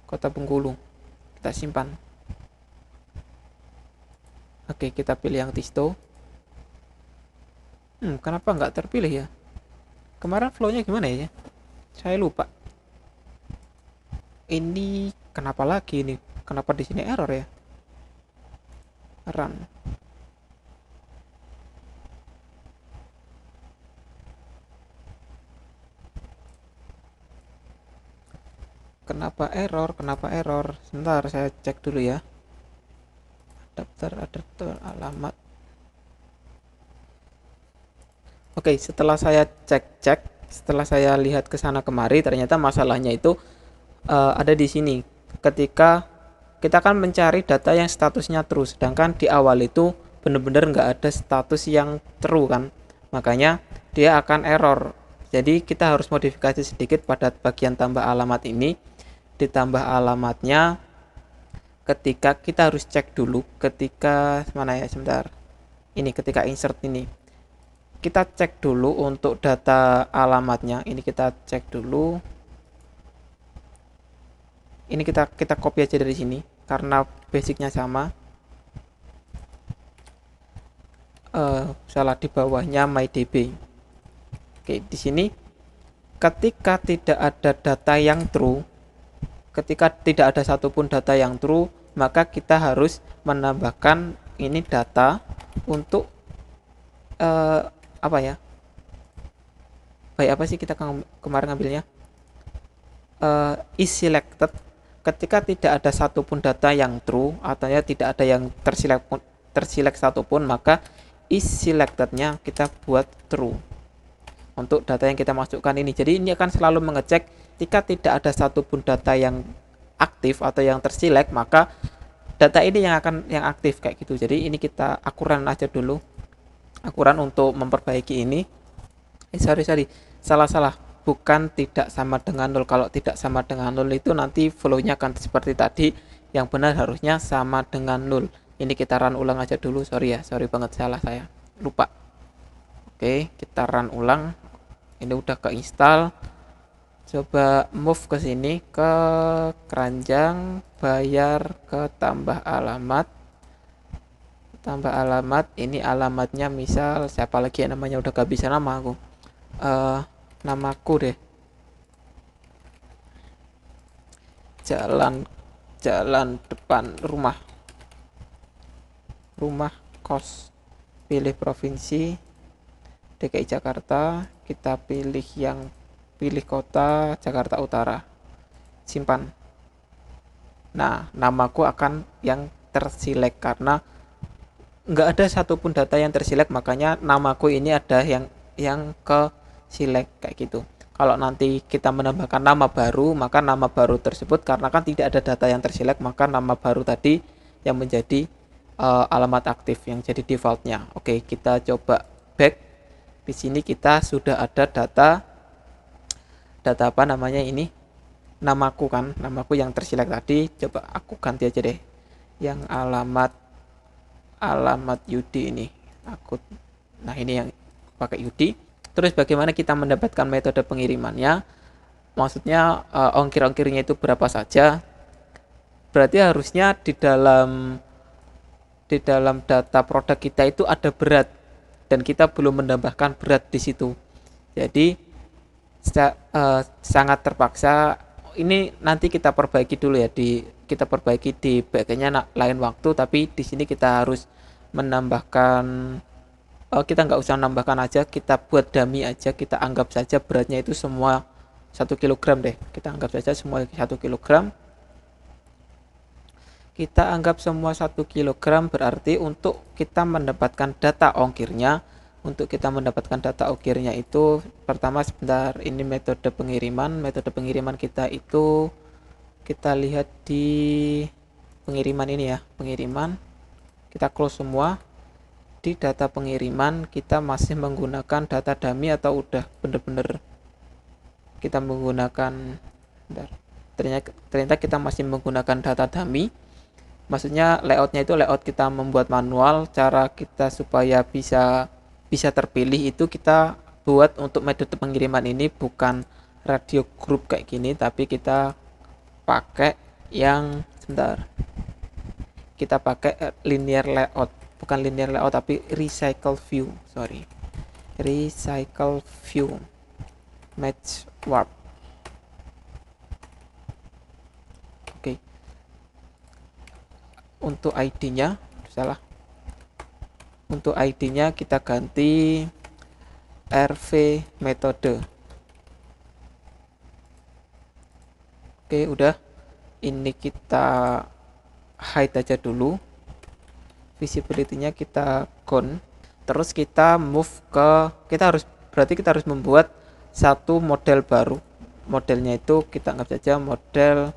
Bengkulu. Kita simpan. Oke, kita pilih yang Tisto. Kenapa nggak terpilih ya? Kemarin flownya gimana ya? Saya lupa. Ini kenapa lagi nih? Kenapa di sini error ya? Run. Kenapa error? Sebentar, saya cek dulu ya. Adapter alamat. Oke, setelah saya cek, setelah saya lihat ke sana kemari, ternyata masalahnya itu ada di sini. Ketika kita kan mencari data yang statusnya true, sedangkan di awal itu benar-benar nggak ada status yang true kan, makanya dia akan error. Jadi kita harus modifikasi sedikit pada bagian tambah alamat ini. Ditambah alamatnya, ketika kita harus cek dulu ketika mana ya, sebentar, ini ketika insert ini kita cek dulu untuk data alamatnya. Ini kita cek dulu, ini kita copy aja dari sini karena basicnya sama. Salah, di bawahnya mydb. Oke, di sini ketika tidak ada data yang true, ketika tidak ada satupun data yang true, maka kita harus menambahkan ini data untuk apa ya, baik apa sih kita kemarin ngambilnya, is selected. Ketika tidak ada satupun data yang true, atau ya tidak ada yang terselect satupun, maka is selectednya kita buat true untuk data yang kita masukkan ini. Jadi ini akan selalu mengecek jika tidak ada satupun data yang aktif atau yang terselect, maka data ini yang aktif kayak gitu. Jadi ini kita akuran aja dulu, akuran untuk memperbaiki ini. Sorry, salah, bukan tidak sama dengan 0. Kalau tidak sama dengan 0 itu nanti flow-nya akan seperti tadi. Yang benar harusnya sama dengan 0. Ini kita run ulang aja dulu. Sorry banget, salah saya, lupa. Oke, kita run ulang. Ini udah keinstall. Coba move ke sini, ke keranjang, bayar, ke tambah alamat. Tambah alamat, ini alamatnya misal siapa lagi ya namanya, udah gak bisa nama aku. Namaku deh, jalan depan rumah kos. Pilih provinsi DKI Jakarta, kita pilih kota Jakarta Utara, simpan. Nah, namaku akan yang terselect karena nggak ada satupun data yang terselect, makanya namaku ini ada yang ke select kayak gitu. Kalau nanti kita menambahkan nama baru, maka nama baru tersebut karena kan tidak ada data yang terselect, maka nama baru tadi yang menjadi alamat aktif yang jadi defaultnya. Oke, kita coba back. Di sini kita sudah ada data apa namanya ini, namaku yang terselect tadi. Coba aku ganti aja deh yang alamat Yudi ini aku. Nah, ini yang pakai Yudi. Terus bagaimana kita mendapatkan metode pengirimannya? Maksudnya ongkir-ongkirnya itu berapa saja? Berarti harusnya di dalam data produk kita itu ada berat, dan kita belum menambahkan berat di situ. Jadi sangat terpaksa. Ini nanti kita perbaiki dulu ya, kita perbaiki di bagiannya lain waktu. Tapi di sini kita harus menambahkan. Kita nggak usah menambahkan aja, kita buat dummy aja. Kita anggap saja beratnya itu semua 1 kg deh. Kita anggap saja semua 1 kg. Kita anggap semua 1 kg, berarti untuk kita mendapatkan data ongkirnya. Untuk kita mendapatkan data ongkirnya itu, pertama sebentar, ini metode pengiriman. Metode pengiriman kita itu, kita lihat di pengiriman ini ya, pengiriman. Kita close semua. Di data pengiriman kita masih menggunakan data dummy atau udah bener-bener kita menggunakan, ternyata kita masih menggunakan data dummy. Maksudnya layoutnya itu layout kita membuat manual. Cara kita supaya bisa terpilih itu kita buat untuk metode pengiriman ini bukan radio group kayak gini, tapi kita pakai yang sebentar, kita pakai linear layout. Bukan linear layout tapi recycle view, recycle view match warp. Oke. Untuk ID-nya untuk ID-nya kita ganti RV metode. Oke, udah. Ini kita hide aja dulu. Visibility-nya kita gone. Terus kita move ke, kita harus membuat satu model baru. Modelnya itu kita anggap saja model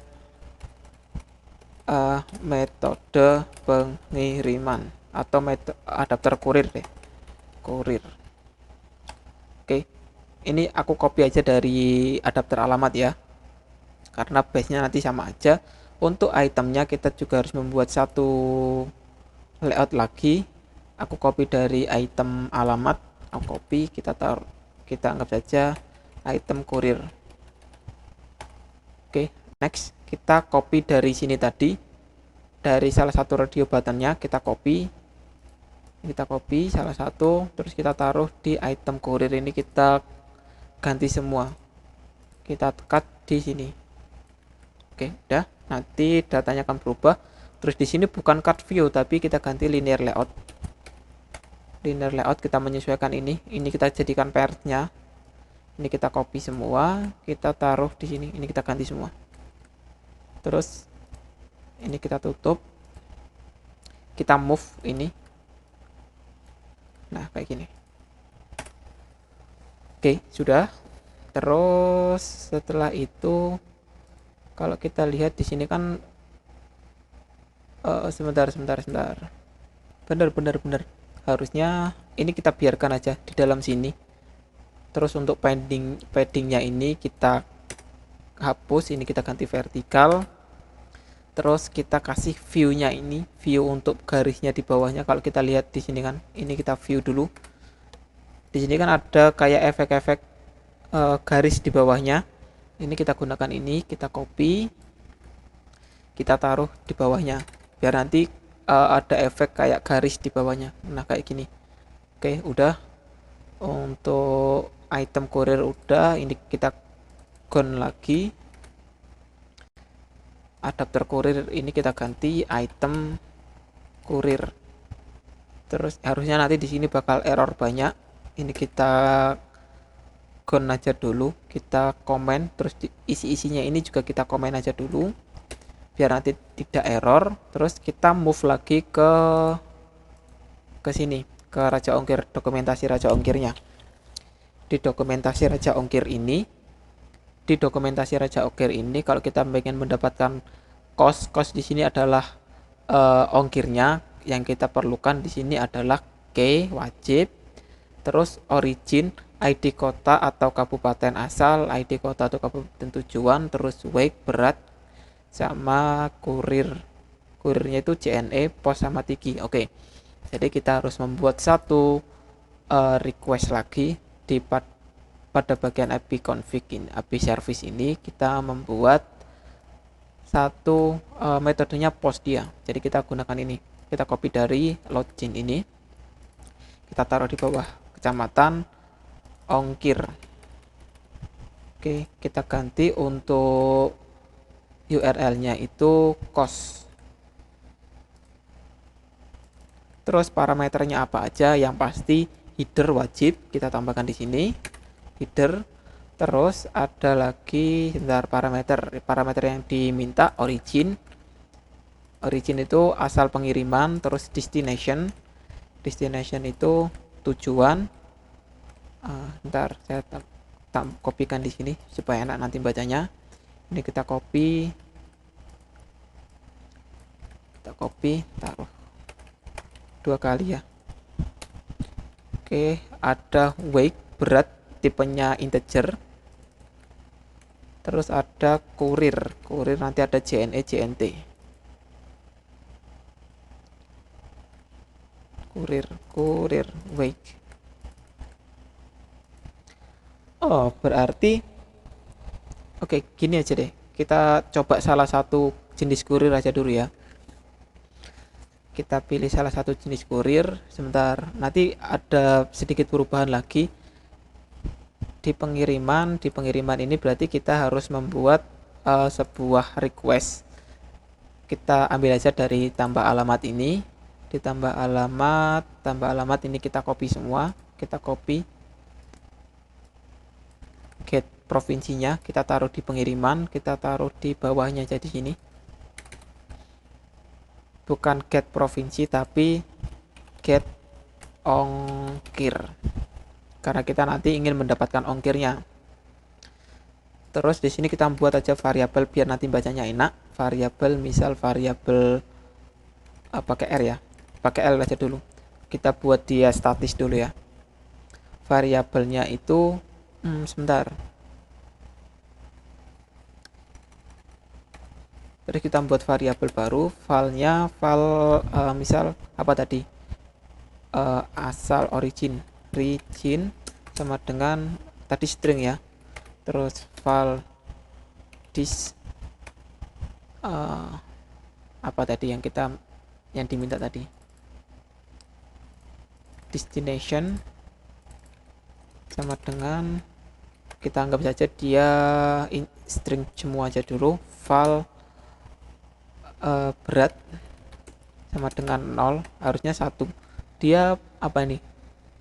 metode pengiriman atau adapter kurir deh, kurir. Oke, ini aku copy aja dari adapter alamat ya, karena base-nya nanti sama aja. Untuk itemnya kita juga harus membuat satu layout lagi. Aku copy dari item alamat, aku copy, kita taruh, kita anggap saja item kurir. Oke, next kita copy dari sini tadi, dari salah satu radio buttonnya kita copy salah satu, terus kita taruh di item kurir ini, kita ganti semua, kita cut di sini. Oke, udah. Nanti datanya akan berubah. Terus di sini bukan card view tapi kita ganti linear layout. Linear layout kita menyesuaikan ini kita jadikan parent-nya. Ini kita copy semua, kita taruh di sini, ini kita ganti semua. Terus ini kita tutup. Kita move ini. Nah, kayak gini. Oke, sudah. Terus setelah itu kalau kita lihat di sini kan sebentar. Benar. Harusnya ini kita biarkan aja di dalam sini. Terus untuk paddingnya ini kita hapus, ini kita ganti vertikal. Terus kita kasih view-nya ini, view untuk garisnya di bawahnya. Kalau kita lihat di sini kan, ini kita view dulu. Di sini kan ada kayak efek-efek garis di bawahnya. Ini kita gunakan ini, kita copy, kita taruh di bawahnya, biar nanti ada efek kayak garis di bawahnya. Nah, kayak gini. Oke, udah. Untuk item kurir udah, ini kita gone lagi. Adapter kurir ini kita ganti item kurir. Terus harusnya nanti di sini bakal error banyak. Ini kita gone aja dulu, kita komen, terus isi-isinya ini juga kita komen aja dulu biar nanti tidak error. Terus kita move lagi ke sini, ke Raja Ongkir, dokumentasi Raja Ongkirnya. Di dokumentasi Raja Ongkir ini, kalau kita ingin mendapatkan cost di sini adalah ongkirnya. Yang kita perlukan di sini adalah key wajib, terus origin, ID kota atau kabupaten asal, ID kota atau kabupaten tujuan, terus weight berat, sama kurirnya itu JNE, pos sama tigi. Oke, jadi kita harus membuat satu request lagi di pada bagian IP config ini, IP service ini kita membuat satu metodenya post dia. Jadi kita gunakan ini, kita copy dari login ini, kita taruh di bawah kecamatan ongkir. Oke, kita ganti untuk URL-nya itu cost. Terus parameternya apa aja? Yang pasti header wajib kita tambahkan di sini, header. Terus ada lagi parameter yang diminta origin. Origin itu asal pengiriman, terus destination itu tujuan. Ntar saya kopikan di sini supaya enak nanti bacanya. Ini kita copy, taruh 2 kali ya. Oke, ada weight berat, tipenya integer. Terus ada kurir nanti ada JNE JNT. Kurir weight. Oh, berarti oke, gini aja deh. Kita coba salah satu jenis kurir aja dulu ya. Kita pilih salah satu jenis kurir. Sebentar, nanti ada sedikit perubahan lagi. Di pengiriman ini berarti kita harus membuat sebuah request. Kita ambil aja dari tambah alamat ini. Di tambah alamat ini kita copy semua. Kita copy get provinsinya, kita taruh di pengiriman, kita taruh di bawahnya jadi sini. Bukan get provinsi tapi get ongkir, karena kita nanti ingin mendapatkan ongkirnya. Terus di sini kita buat aja variabel biar nanti bacanya enak. Variabel misal variabel pakai R ya, pakai L aja dulu. Kita buat dia statis dulu ya. Variabelnya itu sebentar. Terus kita buat variabel baru, filenya file misal apa tadi, asal origin sama dengan tadi string ya. Terus file dis apa tadi yang diminta tadi, destination sama dengan kita anggap saja dia string semua aja dulu. File berat sama dengan 0, harusnya 1. Dia apa ini,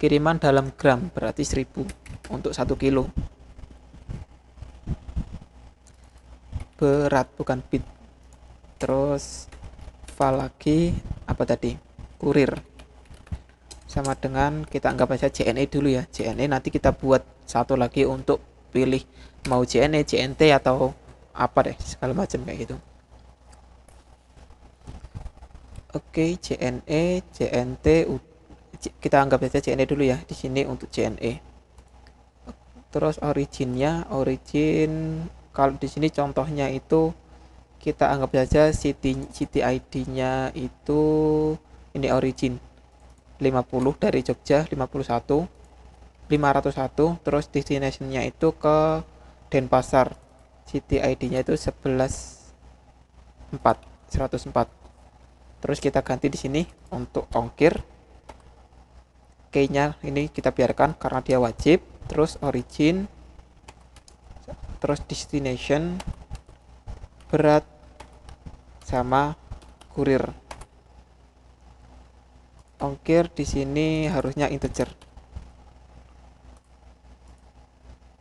kiriman dalam gram, berarti 1000 untuk 1 kilo. Berat bukan bit. Terus file lagi apa tadi, kurir sama dengan kita anggap aja JNE dulu ya. JNE nanti kita buat satu lagi untuk pilih mau JNE, JNT atau apa deh, segala macam kayak gitu. Oke, JNE, JNT kita anggap saja JNE dulu ya di sini untuk JNE. Terus origin kalau di sini contohnya itu kita anggap saja city ID-nya itu ini origin 50 dari Jogja, 501, terus destination-nya itu ke Denpasar. City ID-nya itu 104. Terus kita ganti di sini untuk ongkir. Key-nya ini kita biarkan karena dia wajib. Terus origin, terus destination, berat sama kurir. Ongkir di sini harusnya integer.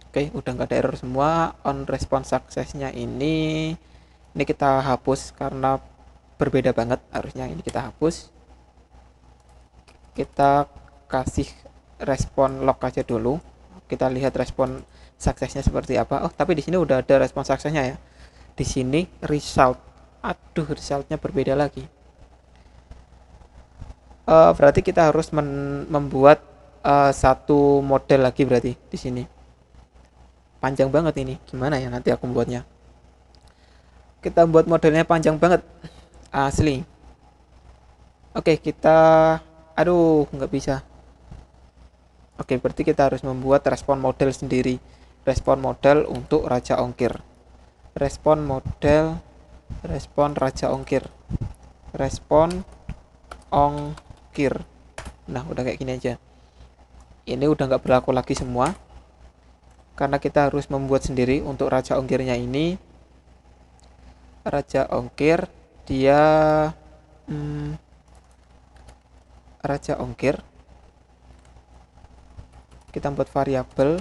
Oke, udah nggak ada error semua. On response success-nya ini kita hapus karena berbeda banget, harusnya ini kita hapus. Kita kasih respon log aja dulu. Kita lihat respon suksesnya seperti apa. Oh, tapi di sini udah ada respon suksesnya ya. Di sini result. Aduh, resultnya berbeda lagi. Berarti kita harus membuat satu model lagi berarti di sini. Panjang banget ini. Gimana ya nanti aku membuatnya? Kita buat modelnya panjang banget. Asli. Oke, aduh, nggak bisa. Oke, berarti kita harus membuat respon model sendiri. Respon model untuk Raja Ongkir. Respon Raja Ongkir. Respon ongkir. Nah, udah kayak gini aja. Ini udah nggak berlaku lagi semua. Karena kita harus membuat sendiri untuk Raja Ongkirnya ini. Raja Ongkir, dia Raja Ongkir. Kita buat variabel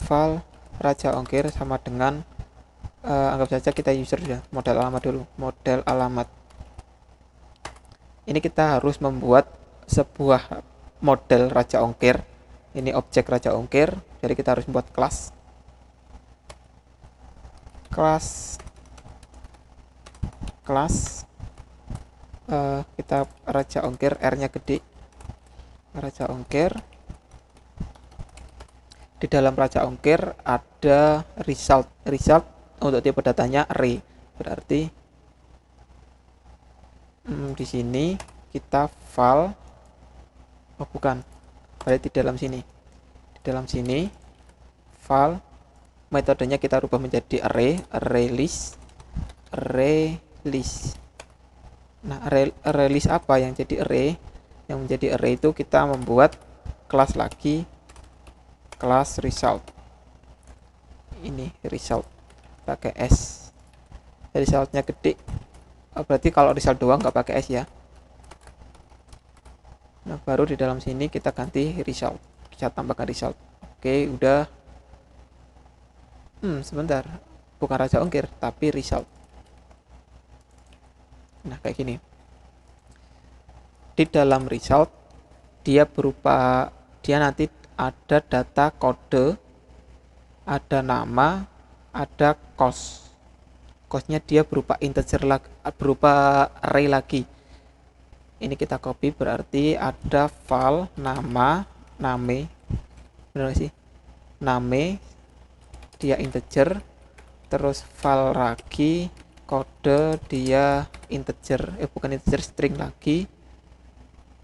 file Raja Ongkir sama dengan anggap saja kita user ya, model alamat dulu, model alamat. Ini kita harus membuat sebuah model Raja Ongkir. Ini objek Raja Ongkir, jadi kita harus membuat kelas kita Raja Ongkir, R-nya gede, Raja Ongkir. Di dalam Raja Ongkir ada result untuk tipe datanya array. Berarti di sini kita file, berarti di dalam sini file, metodenya kita rubah menjadi array list. Nah, array list apa yang jadi array? Yang menjadi array itu kita membuat kelas lagi, kelas result. Ini result pakai S. Resultnya gede. Berarti kalau result doang nggak pakai S ya. Nah, baru di dalam sini kita ganti result. Kita tambahkan result. Oke, udah. Sebentar. Bukan Raja Ongkir, tapi result. Nah, kayak gini. Di dalam result dia nanti ada data kode, ada nama, ada cost. Costnya dia berupa integer lagi, berupa array lagi. Ini kita copy, berarti ada file nama name, benar sih, name dia integer, terus file lagi kode dia integer, bukan integer, string lagi,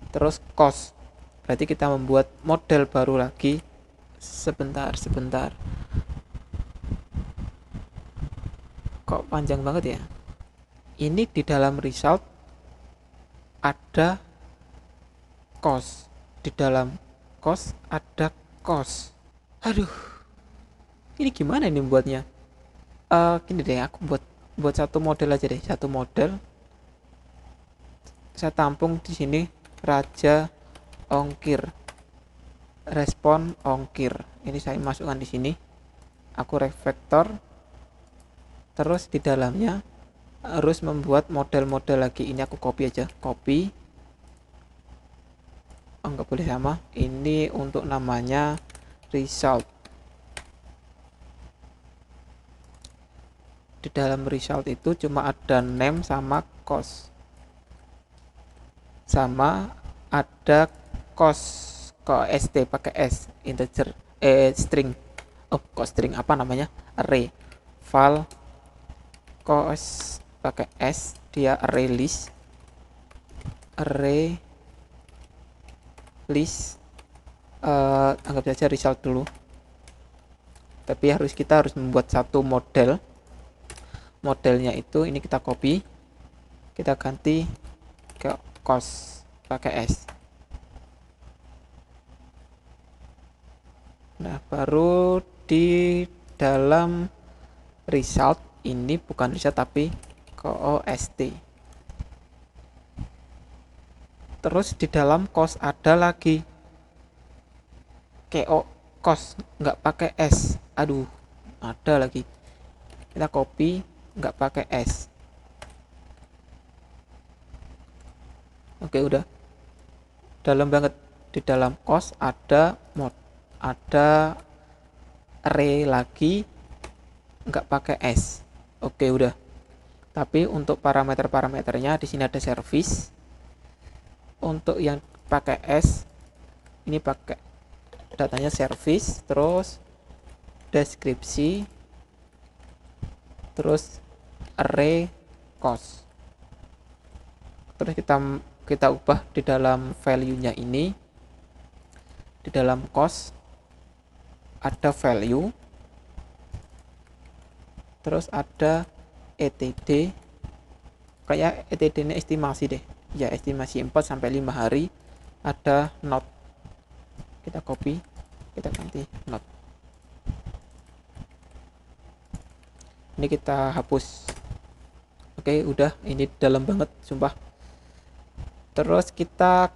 terus cost. Berarti kita membuat model baru lagi. Sebentar, kok panjang banget ya. Ini di dalam result ada cost, di dalam cost ada cost. Aduh, ini gimana ini buatnya? Gini deh, aku buat satu model aja deh, satu model. Saya tampung di sini raja ongkir, respon ongkir. Ini saya masukkan di sini. Aku refactor. Terus di dalamnya harus membuat model-model lagi. Ini aku copy aja, copy. Nggak boleh sama. Ini untuk namanya result. Di dalam result itu cuma ada name sama cost, sama ada cost kok st pakai s, integer, string, kok string apa namanya, array. File cost pakai s, dia array list, anggap saja result dulu. Tapi kita harus membuat satu model. Modelnya itu ini kita copy, kita ganti ke cost pakai s. Nah, baru di dalam result, ini bukan result tapi cost. Terus di dalam cost ada lagi cost, nggak pakai s. Aduh, ada lagi. Kita copy, nggak pakai s. Oke, udah dalam banget. Di dalam cost ada ada array lagi, nggak pakai s. Oke, udah. Tapi untuk parameternya di sini ada service. Untuk yang pakai s, ini pakai datanya service, terus deskripsi, terus array cost. Terus kita ubah di dalam value-nya ini. Di dalam cost ada value, terus ada etd, kayak etd ini estimasi deh ya, estimasi 4 sampai 5 hari. Ada not, kita copy, kita ganti not. Ini kita hapus. Oke, udah. Ini dalam banget sumpah. Terus kita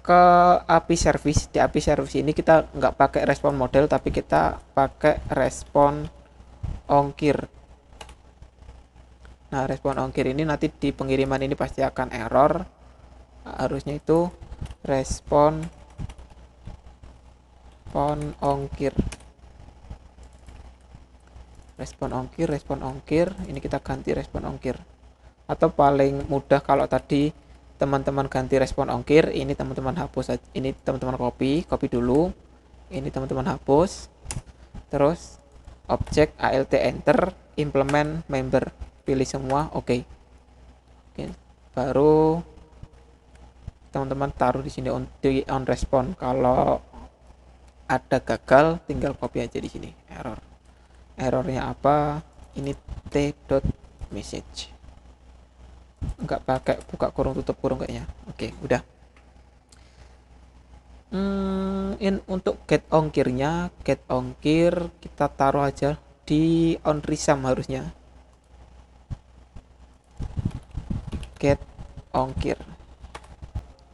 ke API service. Di API service ini kita nggak pakai respon model, tapi kita pakai respon ongkir. Nah, respon ongkir ini nanti di pengiriman ini pasti akan error. Harusnya itu respon ongkir. Respon ongkir. Ini kita ganti respon ongkir. Atau paling mudah kalau tadi teman-teman ganti respon ongkir, ini teman-teman hapus aja. Ini teman-teman copy dulu. Ini teman-teman hapus. Terus objek alt enter, implement member, pilih semua, oke. Baru teman-teman taruh di sini on respon. Kalau ada gagal, tinggal copy aja di sini. Errornya apa? Ini t.message. Nggak pakai buka kurung tutup kurung kayaknya. Oke, udah. Untuk get ongkirnya, kita taruh aja di on resum harusnya. Get ongkir.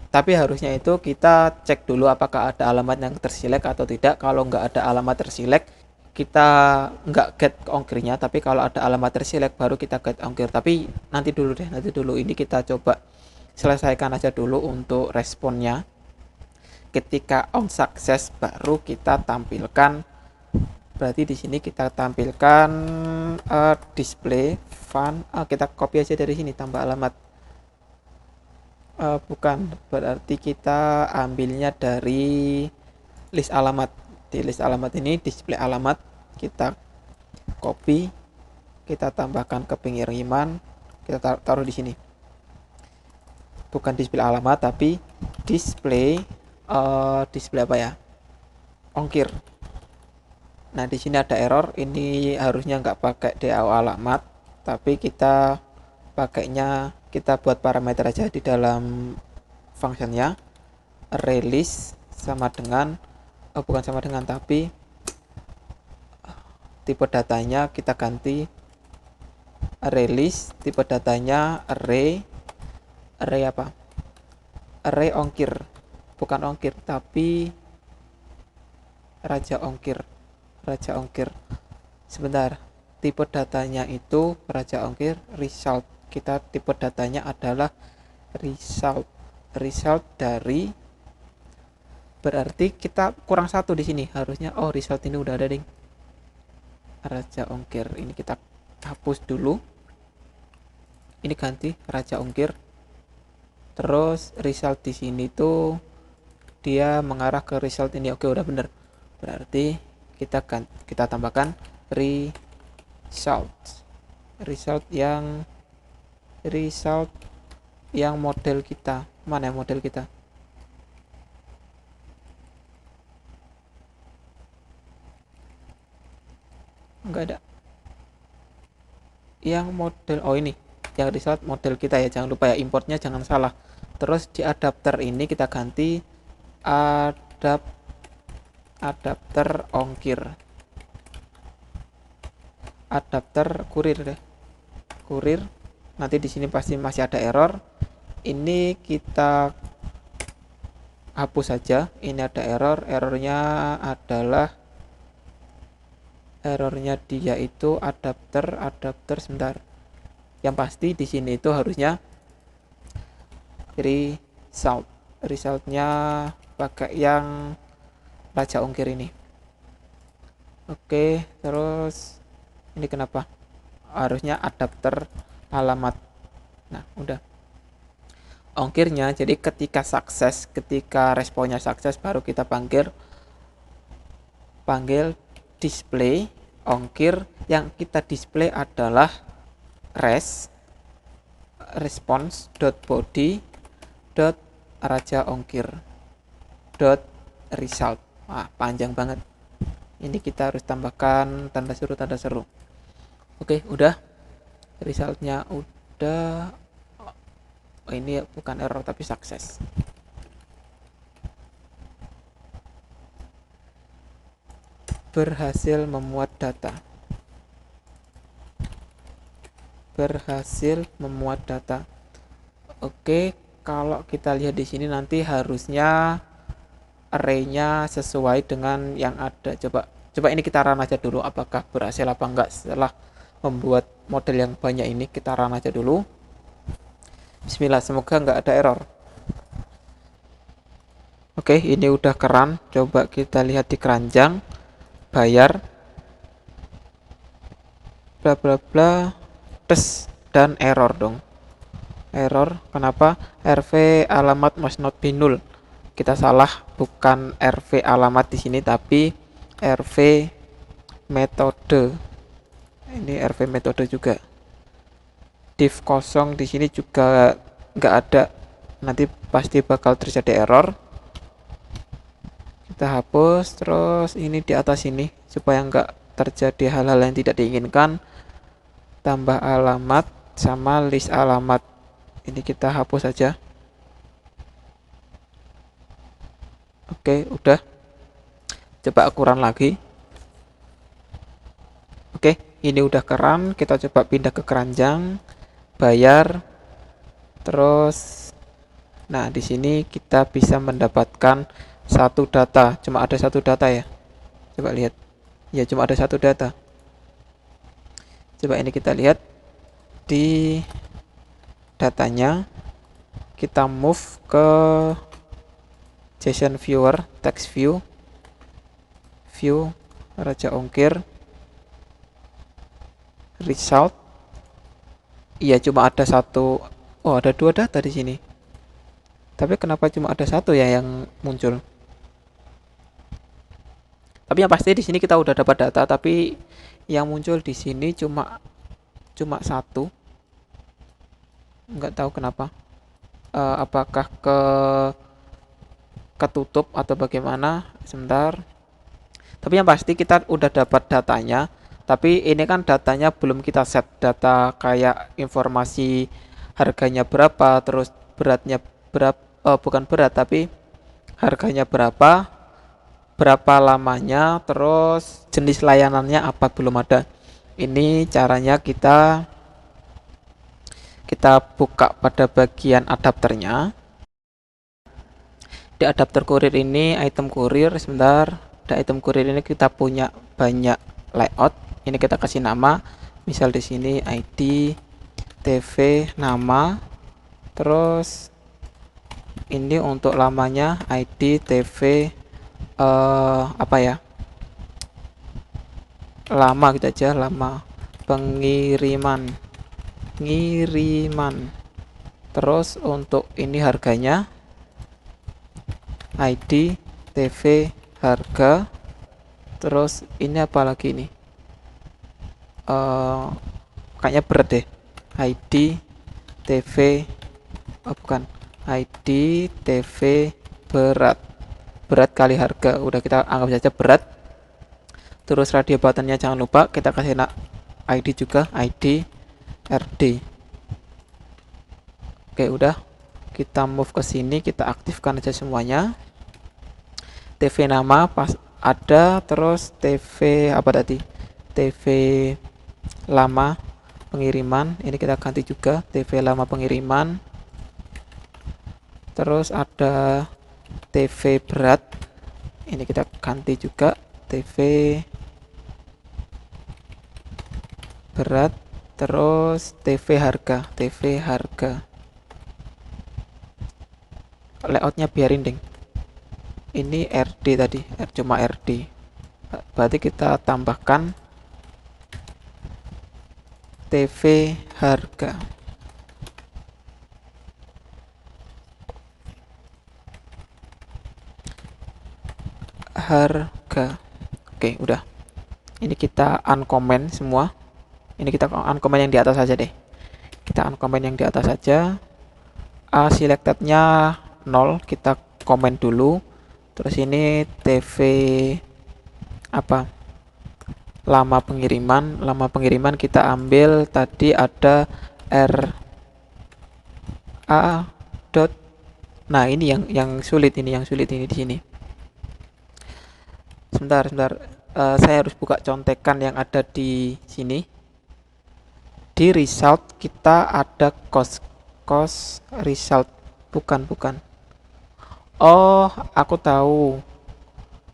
Tapi harusnya itu kita cek dulu apakah ada alamat yang terselect atau tidak. Kalau nggak ada alamat terselect, kita nggak get ongkirnya. Tapi kalau ada alamat terselect, baru kita get ongkir. Tapi nanti dulu. Ini kita coba selesaikan aja dulu untuk responnya. Ketika on success, baru kita tampilkan Berarti di sini kita tampilkan display fun. Kita copy aja dari sini, tambah alamat. Bukan, berarti kita ambilnya dari list alamat. Di list alamat ini display alamat, kita copy, kita tambahkan ke pengiriman, kita taruh di sini. Bukan display alamat tapi display display apa ya? Ongkir. Nah, di sini ada error. Ini harusnya nggak pakai DAO alamat, tapi kita pakainya, kita buat parameter aja di dalam functionnya. Release sama dengan bukan sama dengan, tapi tipe datanya kita ganti release, tipe datanya array apa? Array ongkir. Bukan ongkir tapi raja ongkir. Sebentar. Tipe datanya itu raja ongkir result. Kita tipe datanya adalah result. Result dari, berarti kita kurang satu di sini. Harusnya result ini udah ada, ding. Raja ongkir ini kita hapus dulu. Ini ganti raja ongkir. Terus result di sini tuh dia mengarah ke result ini. Oke, udah bener. Berarti kita tambahkan result yang model kita. Mana model kita? Enggak ada. Yang model, ini yang result model kita ya. Jangan lupa ya, importnya jangan salah. Terus di adapter ini kita ganti adapter ongkir, adapter kurir deh, kurir. Nanti di sini pasti masih ada error. Ini kita hapus saja. Ini ada error. Errornya dia itu adapter sebentar. Yang pasti di sini itu harusnya resultnya pakai yang raja ongkir ini. Oke, terus ini kenapa harusnya adapter alamat? Nah, udah. Ongkirnya, jadi ketika responnya sukses, baru kita panggil display ongkir. Yang kita display adalah response.body raja ongkir result. Panjang banget. Ini kita harus tambahkan tanda seru. Oke, udah. Resultnya udah. Ini bukan error tapi sukses. Berhasil memuat data. Oke, kalau kita lihat di sini nanti harusnya array-nya sesuai dengan yang ada. Coba ini kita run aja dulu, apakah berhasil apa enggak. Setelah membuat model yang banyak ini, kita run aja dulu. Bismillah, semoga enggak ada error. Oke, ini udah keran. Coba kita lihat di keranjang, bayar, bla bla bla, tes, dan error dong. Error, kenapa? RV alamat must not be null. Kita salah, bukan RV alamat di sini tapi RV metode. Ini RV metode juga. Div kosong di sini juga nggak ada. Nanti pasti bakal terjadi error. Kita hapus. Terus ini di atas ini supaya nggak terjadi hal-hal yang tidak diinginkan. Tambah alamat sama list alamat. Ini kita hapus saja. Oke, udah. Coba aku run lagi. Oke, ini udah keran. Kita coba pindah ke keranjang, bayar. Terus, nah di sini kita bisa mendapatkan satu data. Cuma ada satu data ya. Coba lihat. Ya, cuma ada satu data. Coba ini kita lihat di datanya. Kita move ke JSON viewer, text view, Raja Ongkir, result. Iya, cuma ada satu. Oh, ada dua data di sini. Tapi kenapa cuma ada satu ya yang muncul? Tapi yang pasti di sini kita udah dapat data, tapi yang muncul di sini cuma cuma satu. Nggak tahu kenapa. Apakah ketutup atau bagaimana? Sebentar. Tapi yang pasti kita udah dapat datanya. Tapi ini kan datanya belum kita set, data kayak informasi harganya berapa, terus beratnya berapa, bukan berat tapi harganya berapa, berapa lamanya, terus jenis layanannya apa, belum ada. Ini caranya kita buka pada bagian adapternya. Di adapter kurir ini item kurir, sebentar. Di item kurir ini kita punya banyak layout. Ini kita kasih nama, misal di sini ID, TV, nama. Terus ini untuk lamanya ID, TV, apa ya? Lama gitu aja, lama pengiriman. Terus untuk ini harganya ID, TV, harga. Terus ini apa lagi nih? Kayaknya berat deh. ID, TV, bukan. ID, TV, berat. Berat kali harga. Udah, kita anggap saja berat. Terus radio buttonnya jangan lupa kita kasih ID juga, ID, RD. Oke, udah. Kita move ke sini, kita aktifkan aja semuanya. TV nama pas ada, terus TV apa tadi? TV lama pengiriman, ini kita ganti juga, TV lama pengiriman. Terus ada TV berat, ini kita ganti juga, TV berat. Terus TV harga, layoutnya biarin ding. Ini RD tadi, cuma RD. Berarti kita tambahkan TV harga. Oke, udah. Ini kita uncomment semua. Ini kita uncomment yang di atas saja deh. Kita uncomment yang di atas saja. Selectednya 0, kita comment dulu. Terus ini TV apa? Lama pengiriman kita ambil tadi ada RA dot. Nah, ini yang sulit ini di sini. Sebentar. Saya harus buka contekan yang ada di sini. Di result kita ada cost result, bukan. Oh, aku tahu.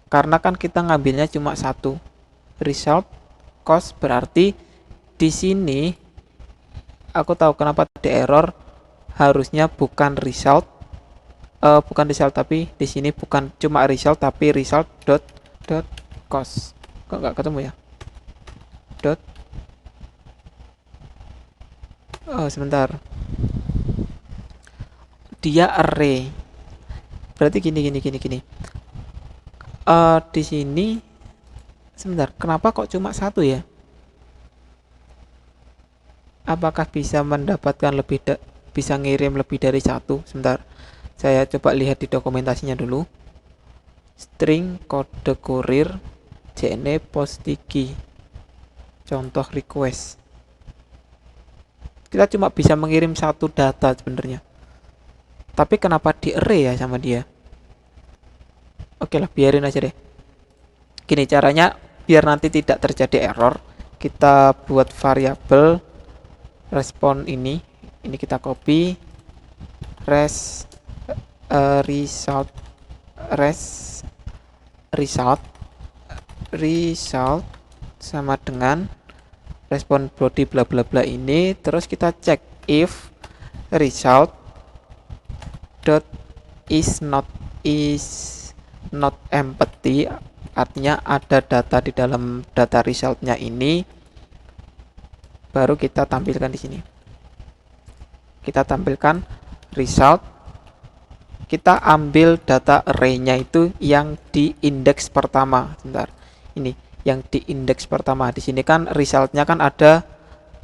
Karena kan kita ngambilnya cuma satu. Result cost berarti di sini aku tahu kenapa ada error. Harusnya bukan result tapi di sini bukan cuma result tapi result dot cost. Kok nggak ketemu ya? Dot. Oh, sebentar. Dia array. Berarti gini. Di sini sebentar, kenapa kok cuma satu ya? Apakah bisa mendapatkan bisa ngirim lebih dari satu? Sebentar, saya coba lihat di dokumentasinya dulu. String kode kurir JNE postigi. Contoh request. Kita cuma bisa mengirim satu data sebenarnya. Tapi kenapa di array ya sama dia? Oke lah, biarin aja deh. Gini caranya biar nanti tidak terjadi error. Kita buat variabel respon ini kita copy result sama dengan respon body bla bla bla ini. Terus kita cek if result dot is not empty artinya ada data di dalam data resultnya ini, baru kita tampilkan di sini. Kita tampilkan result, kita ambil data array-nya itu yang di indeks pertama. Sebentar, ini yang di indeks pertama. Di sini kan resultnya kan ada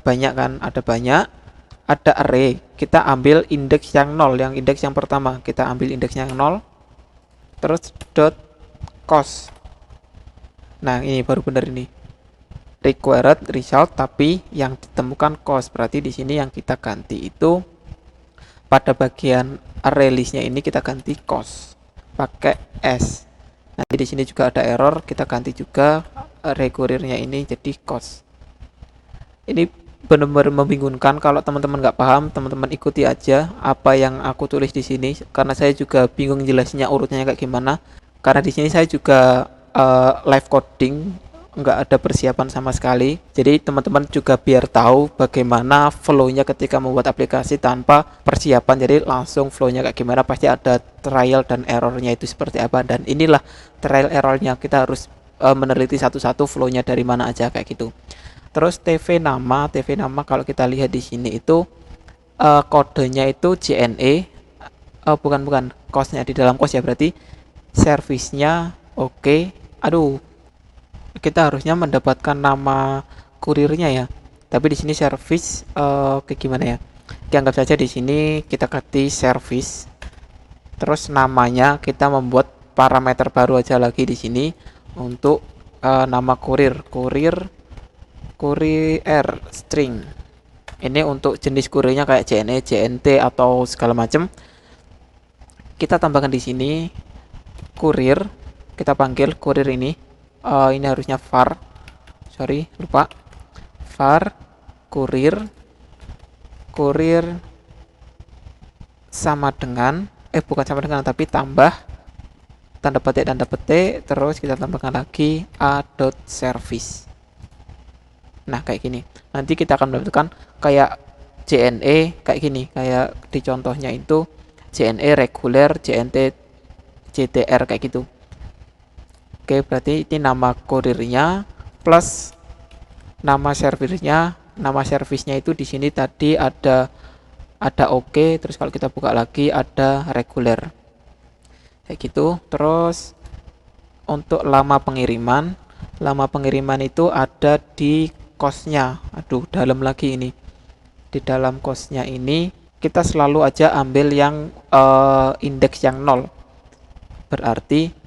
banyak kan, ada array. Kita ambil indeks yang 0, yang indeks yang pertama. Kita ambil indeks yang 0, terus dot cost. Nah, ini baru benar ini. Required result tapi yang ditemukan cost. Berarti di sini yang kita ganti itu pada bagian array list-nya ini kita ganti cost pakai S. Nanti di sini juga ada error, kita ganti juga array kurirnya ini jadi cost. Ini benar-benar membingungkan. Kalau teman-teman nggak paham, teman-teman ikuti aja apa yang aku tulis di sini, karena saya juga bingung jelasnya urutnya kayak gimana. Karena di sini saya juga live coding, nggak ada persiapan sama sekali. Jadi teman-teman juga biar tahu bagaimana flow-nya ketika membuat aplikasi tanpa persiapan. Jadi langsung flow-nya kayak gimana, pasti ada trial dan error-nya itu seperti apa. Dan inilah trial error-nya, kita harus meneliti satu-satu flow-nya dari mana aja kayak gitu. Terus TV nama kalau kita lihat di sini itu kodenya itu JNE, bukan cost-nya di dalam cost ya, berarti service-nya oke. Aduh, kita harusnya mendapatkan nama kurirnya ya, tapi di sini service kayak gimana ya, dianggap saja di sini kita ganti service, terus namanya kita membuat parameter baru aja lagi di sini untuk nama kurir string. Ini untuk jenis kurirnya kayak JNE, JNT atau segala macam. Kita tambahkan di sini kurir, kita panggil kurir ini. Ini harusnya var, lupa, var kurir sama dengan bukan sama dengan, tapi tambah tanda petik, terus kita tambahkan lagi a.service. Nah, kayak gini. Nanti kita akan mendapatkan kayak JNE kayak gini, kayak di contohnya itu JNE reguler, JNT, JTR kayak gitu. Oke, berarti ini nama kurirnya plus nama servisnya. Nama servisnya itu di sini tadi ada oke, terus kalau kita buka lagi ada reguler. Kayak gitu. Terus untuk lama pengiriman itu ada di cost-nya. Aduh, dalam lagi ini. Di dalam cost-nya ini kita selalu aja ambil yang indeks yang 0. Berarti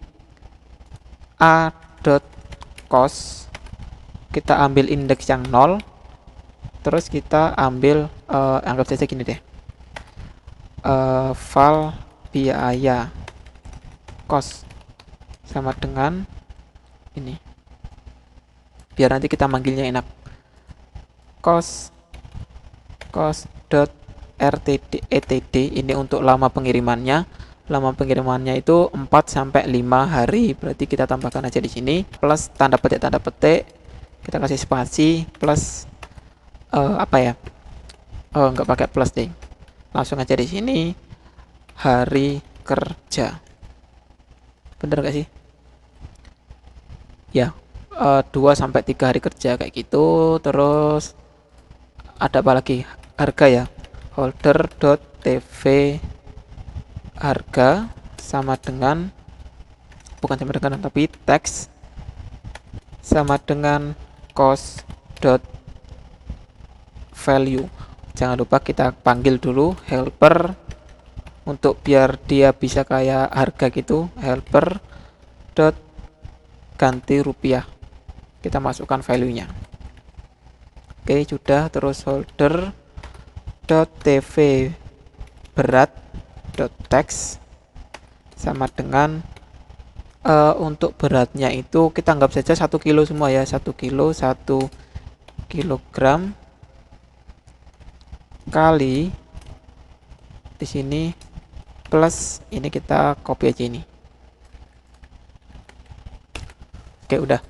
a.cost kita ambil indeks yang 0, terus kita ambil anggap saja gini deh, val biaya cost sama dengan ini, biar nanti kita manggilnya enak, cost etd. Ini untuk lama pengirimannya. Lama pengirimannya itu 4 sampai 5 hari. Berarti kita tambahkan aja di sini plus tanda petik. Kita kasih spasi plus apa ya? Nggak pakai plus deh. Langsung aja di sini hari kerja. Bener gak sih? Ya, 2 sampai 3 hari kerja kayak gitu. Terus ada apa lagi? Harga ya. Holder.tv harga sama dengan, bukan sama dengan, tapi teks sama dengan cost.value. Jangan lupa kita panggil dulu helper untuk biar dia bisa kayak harga gitu. Helper dot ganti rupiah, kita masukkan value-nya. Oke, sudah. Terus holder .tv berat .text sama dengan untuk beratnya itu kita anggap saja 1 kilo semua ya, 1 kilo 1 kilogram kali di sini plus ini, kita copy aja ini. Oke, udah.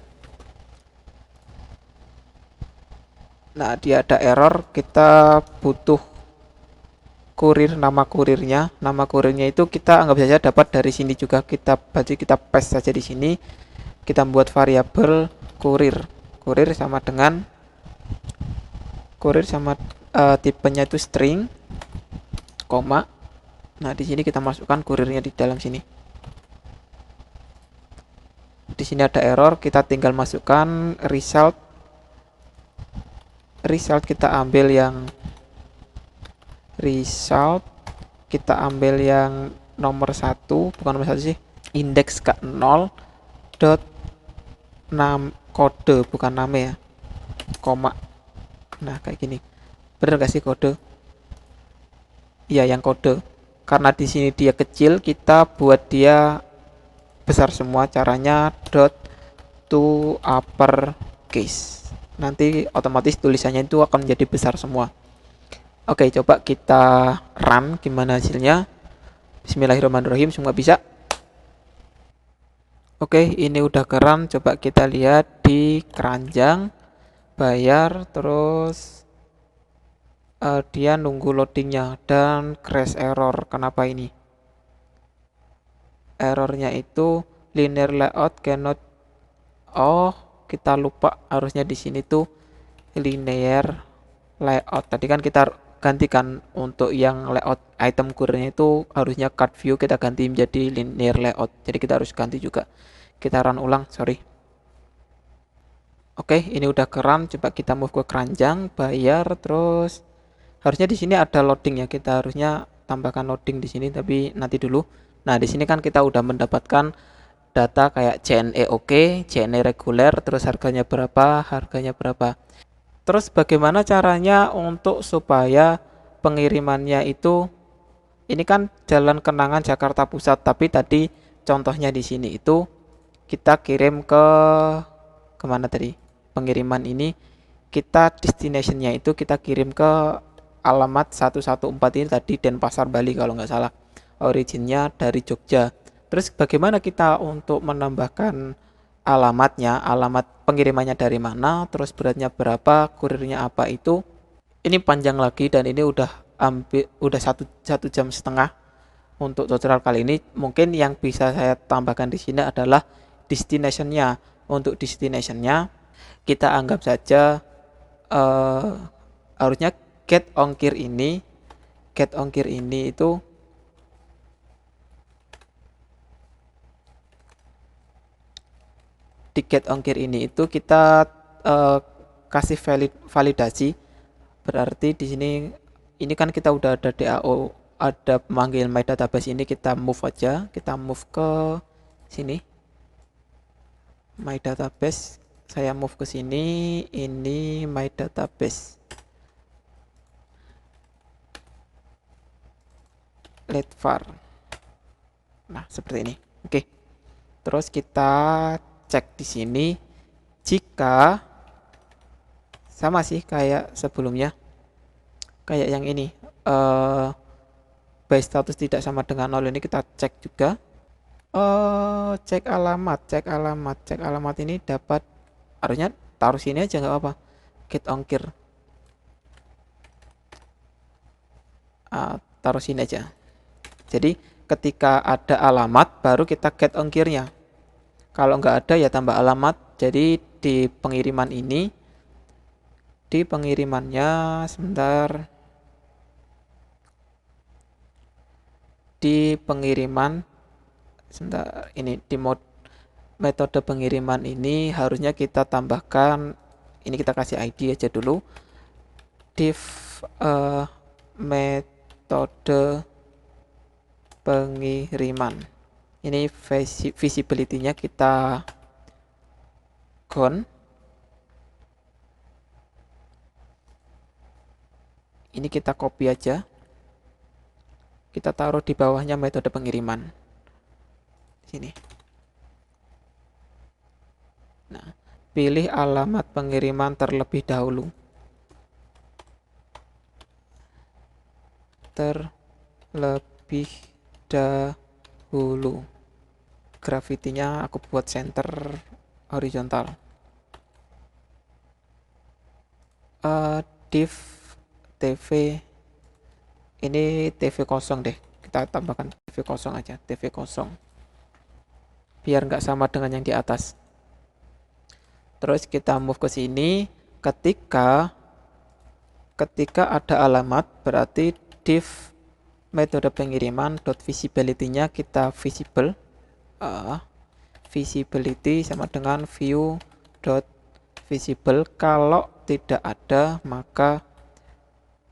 Nah, dia ada error, kita butuh kurir, nama kurirnya itu kita anggap saja dapat dari sini juga, kita paste saja di sini kita buat variabel kurir. Kurir sama dengan tipenya itu string, koma. Nah, di sini kita masukkan kurirnya di dalam sini. Di sini ada error, kita tinggal masukkan result. Result kita ambil yang nomor 1, bukan nomor 1 sih. Indeks ke 0 dot kode, bukan nama ya, koma. Nah, kayak gini. Bener gak sih kode? Iya, yang kode. Karena di sini dia kecil, kita buat dia besar semua. Caranya dot to upper case. Nanti otomatis tulisannya itu akan menjadi besar semua. Oke, coba kita run gimana hasilnya. Bismillahirrahmanirrahim, semua bisa. Oke, ini udah keren. Coba kita lihat di keranjang, bayar, terus dia nunggu loadingnya dan crash error. Kenapa ini? Errornya itu linear layout cannot. Oh, kita lupa, harusnya di sini tuh linear layout. Tadi kan kita gantikan untuk yang layout item kurirnya itu harusnya card view, kita ganti menjadi linear layout. Jadi kita harus ganti juga. Kita run ulang, sorry. Oke, ini udah keren. Coba kita move ke keranjang, bayar, terus harusnya di sini ada loading ya. Kita harusnya tambahkan loading di sini, tapi nanti dulu. Nah, di sini kan kita udah mendapatkan data kayak JNE oke, JNE reguler, terus harganya berapa. Terus bagaimana caranya untuk supaya pengirimannya itu, ini kan Jalan Kenangan Jakarta Pusat, tapi tadi contohnya di sini itu kita kirim ke kemana tadi? Pengiriman ini kita destinationnya itu kita kirim ke alamat 114 ini tadi, Denpasar Bali kalau nggak salah. Originnya dari Jogja. Terus bagaimana kita untuk menambahkan alamatnya, alamat pengirimannya dari mana, terus beratnya berapa, kurirnya apa itu. Ini panjang lagi dan ini udah satu jam setengah untuk tutorial kali ini. Mungkin yang bisa saya tambahkan di sini adalah destinationnya. Untuk destinationnya kita anggap saja harusnya get ongkir ini itu di get ongkir ini itu kita kasih validasi. Berarti di sini ini kan kita udah ada DAO, ada memanggil my database, ini kita move aja, kita move ke sini. My database, saya move ke sini, ini my database. Let var. Nah, seperti ini. Oke. Terus kita cek di sini jika sama sih kayak sebelumnya. Kayak yang ini. By status tidak sama dengan 0, ini kita cek juga. Cek alamat ini dapat, harusnya taruh sini aja nggak apa-apa, get ongkir, taruh sini aja. Jadi ketika ada alamat baru kita get ongkirnya, kalau nggak ada ya tambah alamat. Jadi di pengirimannya sebentar, ini di metode pengiriman ini harusnya kita tambahkan, ini kita kasih ID aja dulu, div metode pengiriman. Ini visibility-nya kita gone. Ini kita copy aja, kita taruh di bawahnya metode pengiriman sini. Nah, pilih alamat pengiriman terlebih dahulu. Gravity-nya aku buat center horizontal. Div TV, ini TV kosong deh, kita tambahkan TV kosong aja, TV kosong, biar nggak sama dengan yang di atas. Terus kita move ke sini. Ketika ada alamat, berarti div metode pengiriman .visibility-nya kita visible. Visibility sama dengan view visible. Kalau tidak ada, maka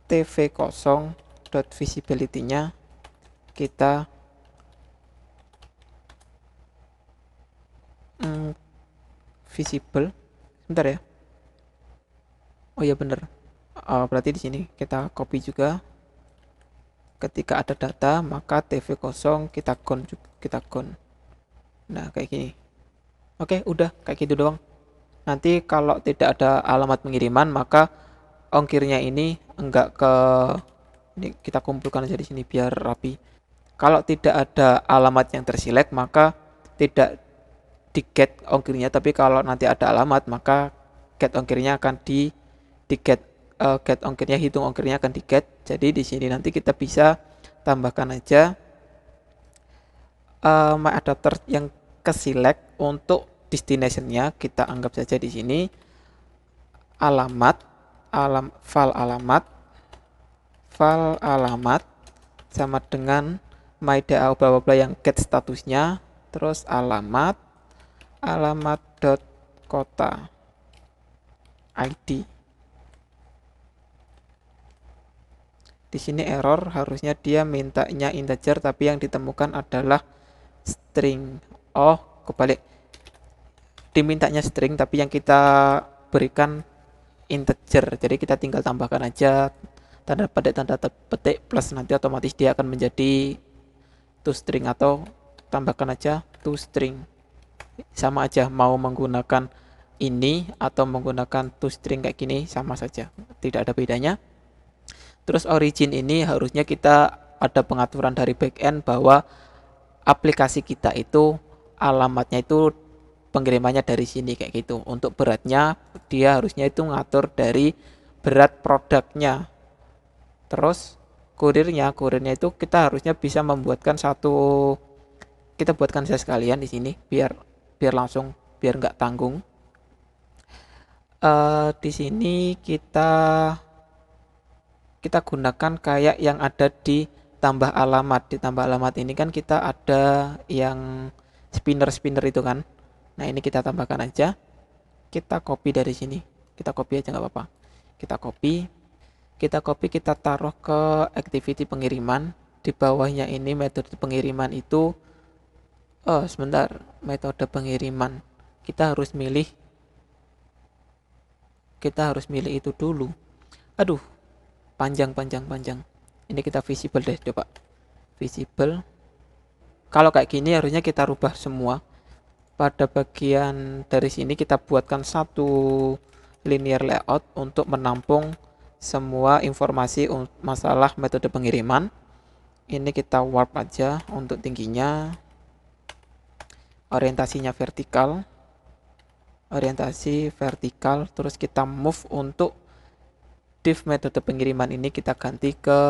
tv kosong visibility-nya kita visible. Bentar ya. Oh ya bener. Berarti di sini kita copy juga. Ketika ada data, maka tv kosong kita gon. Nah, kayak gini. Oke, udah kayak gitu doang. Nanti kalau tidak ada alamat pengiriman, maka ongkirnya ini enggak ke ini, kita kumpulkan aja di sini biar rapi. Kalau tidak ada alamat yang terselect, maka tidak di get ongkirnya, tapi kalau nanti ada alamat, maka get ongkirnya akan di get get ongkirnya, hitung ongkirnya akan di get. Jadi di sini nanti kita bisa tambahkan aja my adapter yang ke select untuk destination-nya. Kita anggap saja di sini file alamat sama dengan my da bla bla yang get statusnya, terus alamat dot kota id. Di sini error, harusnya dia mintanya integer tapi yang ditemukan adalah string. Oh, kebalik. Dimintanya string tapi yang kita berikan integer. Jadi kita tinggal tambahkan aja tanda petik plus, nanti otomatis dia akan menjadi toString, atau tambahkan aja toString. Sama aja mau menggunakan ini atau menggunakan toString kayak gini, sama saja. Tidak ada bedanya. Terus origin ini harusnya kita ada pengaturan dari backend bahwa aplikasi kita itu alamatnya itu pengirimannya dari sini kayak gitu. Untuk beratnya dia harusnya itu ngatur dari berat produknya. Terus kurirnya itu kita harusnya bisa membuatkan kita buatkan saya sekalian di sini biar langsung, biar nggak tanggung. Di sini kita gunakan kayak yang ada di tambah alamat. Di tambah alamat ini kan kita ada yang spinner itu kan. Nah, ini kita tambahkan aja. Kita copy dari sini. Kita copy aja nggak apa-apa. Kita copy, kita taruh ke activity pengiriman. Di bawahnya ini metode pengiriman itu sebentar, metode pengiriman. Kita harus milih itu dulu. Aduh, panjang. Ini kita visible deh, coba. Visible. Kalau kayak gini harusnya kita rubah semua. Pada bagian dari sini kita buatkan satu linear layout untuk menampung semua informasi masalah metode pengiriman. Ini kita warp aja untuk tingginya. Orientasinya vertikal. Orientasi vertikal. Terus kita move untuk div metode pengiriman ini kita ganti ke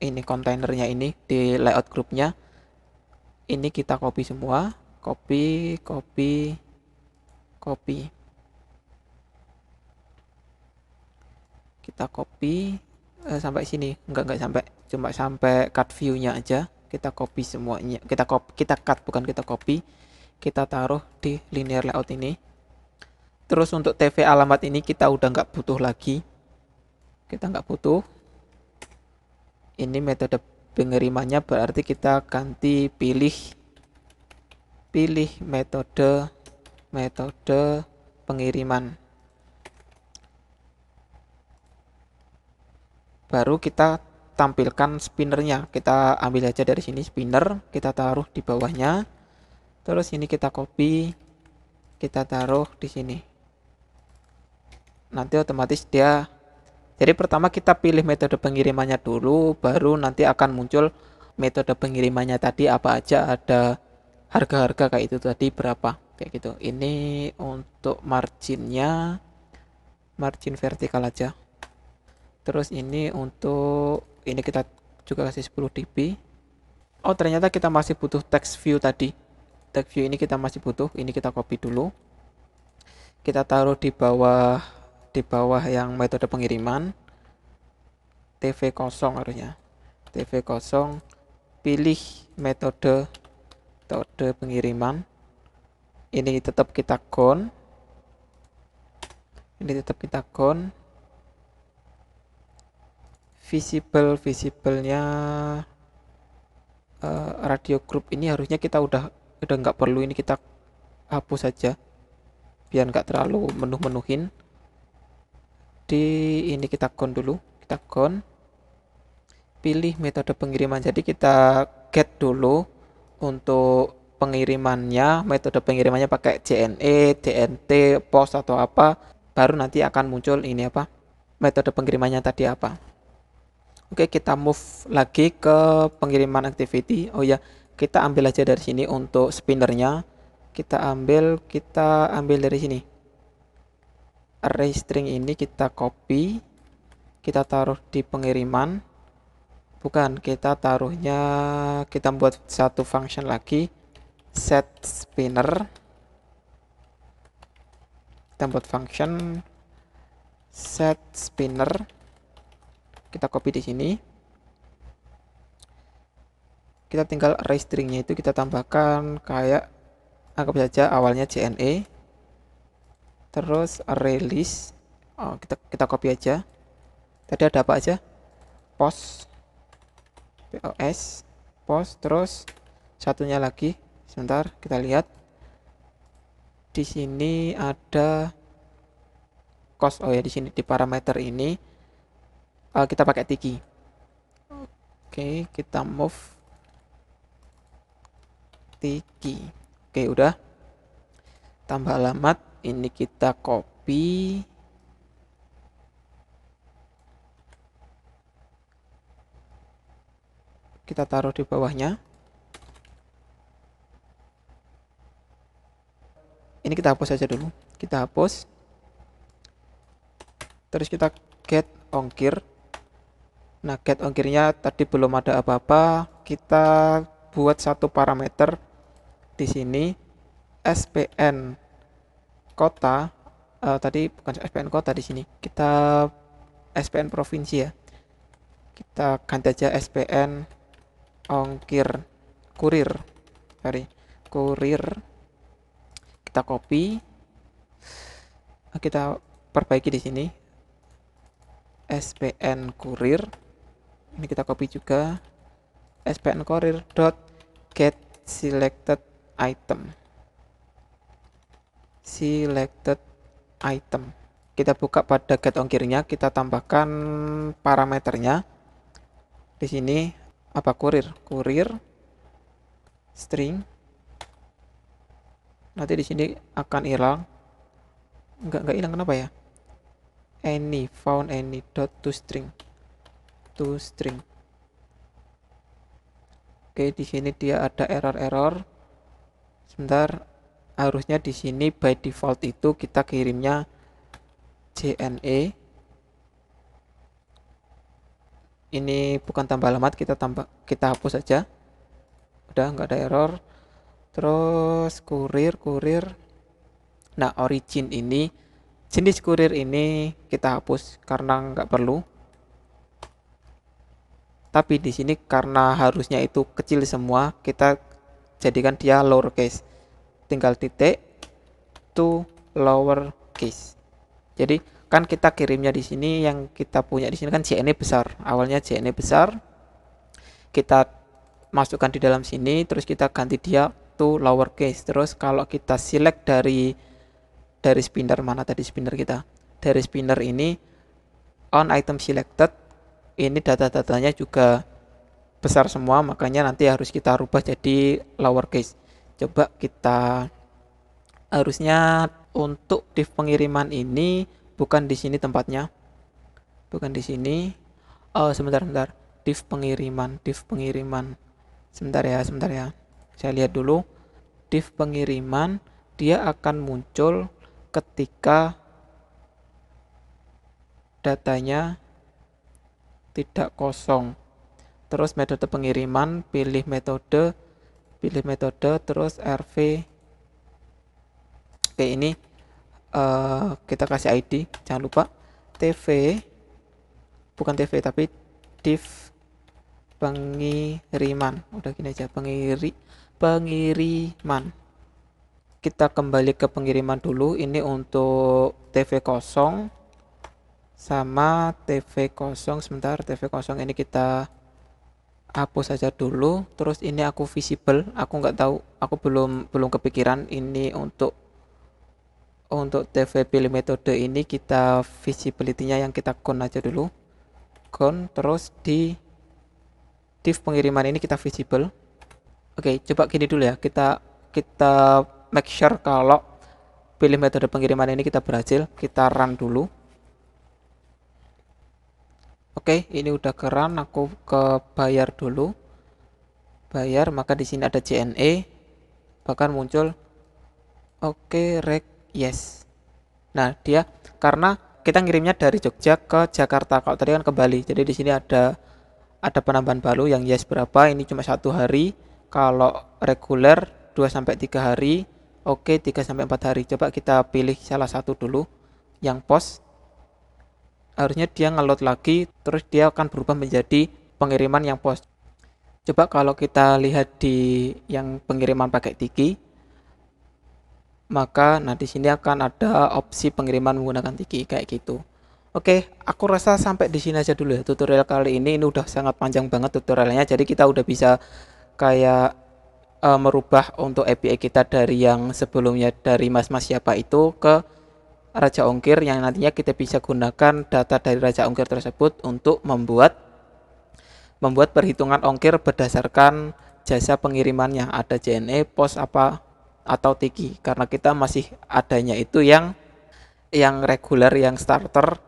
ini kontainernya, ini di layout grupnya. Ini kita copy semua, copy. Kita copy sampai sini, enggak sampai, cuma sampai cut view-nya aja. Kita copy semuanya, kita cut, bukan kita copy. Kita taruh di linear layout ini. Terus untuk TV alamat ini kita udah nggak butuh lagi. Kita nggak butuh. Ini metode pengirimannya, berarti kita ganti pilih metode pengiriman. Baru kita tampilkan spinnernya. Kita ambil aja dari sini spinner, kita taruh di bawahnya. Terus ini kita copy, kita taruh di sini. Nanti otomatis dia, jadi pertama kita pilih metode pengirimannya dulu, baru nanti akan muncul metode pengirimannya tadi apa aja, ada harga-harga kayak itu tadi berapa, kayak gitu. Ini untuk marginnya, margin vertikal aja. Terus ini untuk ini kita juga kasih 10 dp. Oh, ternyata kita masih butuh text view tadi. Text view ini kita masih butuh, ini kita copy dulu. kita taruh di bawah yang metode pengiriman, TV kosong harusnya. TV kosong, pilih metode pengiriman. Ini tetap kita count. Visible-nya radio group ini harusnya kita udah nggak perlu, ini kita hapus saja biar nggak terlalu menuhin. Ini kita count dulu, pilih metode pengiriman. Jadi kita get dulu untuk pengirimannya, metode pengirimannya pakai JNE, JNT, POST atau apa, baru nanti akan muncul ini apa, metode pengirimannya tadi apa. Oke, kita move lagi ke pengiriman activity. Oh ya, kita ambil aja dari sini untuk spinnernya. Kita ambil dari sini. Array string ini kita copy, kita taruh di pengiriman. Bukan, kita taruhnya, kita buat satu function lagi, set spinner. Kita buat function set spinner. Kita copy di sini. Kita tinggal array stringnya itu kita tambahkan kayak, anggap saja awalnya JNE, terus array list. Kita copy aja. Tadi ada apa aja? POST, terus satunya lagi. Sebentar, kita lihat. Di sini ada cost. Oh ya, di sini di parameter ini kita pakai tiki. Oke, kita move tiki. Oke, udah. Tambah alamat, ini kita copy. Kita taruh di bawahnya. Ini kita hapus saja dulu. Kita hapus. Terus kita get ongkir. Nah, get ongkirnya tadi belum ada apa-apa. Kita buat satu parameter di sini, SPN kota. Tadi bukan SPN kota di sini. Kita SPN provinsi ya. Kita ganti aja SPN ongkir kurir. Kurir. Kita copy. Kita perbaiki di sini. SPN kurir. Ini kita copy juga. SPN kurir dot get selected item. Kita buka pada get ongkirnya, kita tambahkan parameternya. Di sini apa, kurir string. Nanti di sini akan hilang. Enggak hilang, kenapa ya? Found any dot to string. Oke, di sini dia ada error. Sebentar, harusnya di sini by default itu kita kirimnya JNE. Ini bukan tambah alamat, kita hapus saja. Udah, nggak ada error. Terus kurir. Nah, origin ini, jenis kurir ini kita hapus karena nggak perlu. Tapi di sini karena harusnya itu kecil semua, kita jadikan dia lowercase. Tinggal titik to lowercase. Jadi kan kita kirimnya di sini, yang kita punya di sini kan JNE besar. Awalnya JNE besar. Kita masukkan di dalam sini, terus kita ganti dia to lowercase. Terus kalau kita select dari spinner, mana tadi spinner kita? Dari spinner ini on item selected, ini data-datanya juga besar semua, makanya nanti harus kita rubah jadi lowercase. Coba kita, harusnya untuk div pengiriman ini bukan di sini tempatnya. Bukan di sini. Oh, sebentar. Div pengiriman. Sebentar ya. Saya lihat dulu. Div pengiriman dia akan muncul ketika datanya tidak kosong. Terus metode pengiriman, pilih metode, terus RV. Oke, ini kita kasih ID, jangan lupa TV, bukan TV tapi div pengiriman, udah gini aja, pengiriman. Kita kembali ke pengiriman dulu. Ini untuk TV kosong sama TV kosong. Sebentar, TV kosong ini kita hapus saja dulu. Terus ini aku visible, aku nggak tahu, aku belum kepikiran ini untuk TV pilih metode ini kita visibility-nya yang kita count aja dulu. Count, terus di div pengiriman ini kita visible. Oke, coba gini dulu ya. Kita make sure kalau pilih metode pengiriman ini kita berhasil. Kita run dulu. Oke, ini udah ke run. Aku ke bayar dulu. Bayar, maka di sini ada JNE. Bahkan muncul oke, rek, yes. Nah, dia karena kita ngirimnya dari Jogja ke Jakarta. Kalau tadi kan ke Bali. Jadi di sini ada penambahan baru yang yes berapa. Ini cuma 1 hari. Kalau reguler 2-3 hari. Oke, 3-4 hari. Coba kita pilih salah satu dulu yang pos. Harusnya dia ngeload lagi, terus dia akan berubah menjadi pengiriman yang pos. Coba kalau kita lihat di yang pengiriman pakai Tiki, maka di sini akan ada opsi pengiriman menggunakan Tiki kayak gitu. Oke, aku rasa sampai di sini aja dulu ya tutorial kali ini. Ini udah sangat panjang banget tutorialnya. Jadi kita udah bisa kayak merubah untuk API kita dari yang sebelumnya dari mas-mas siapa itu ke Raja Ongkir, yang nantinya kita bisa gunakan data dari Raja Ongkir tersebut untuk membuat perhitungan ongkir berdasarkan jasa pengirimannya, ada JNE, pos apa atau Tiki. Karena kita masih adanya itu yang reguler, yang starter,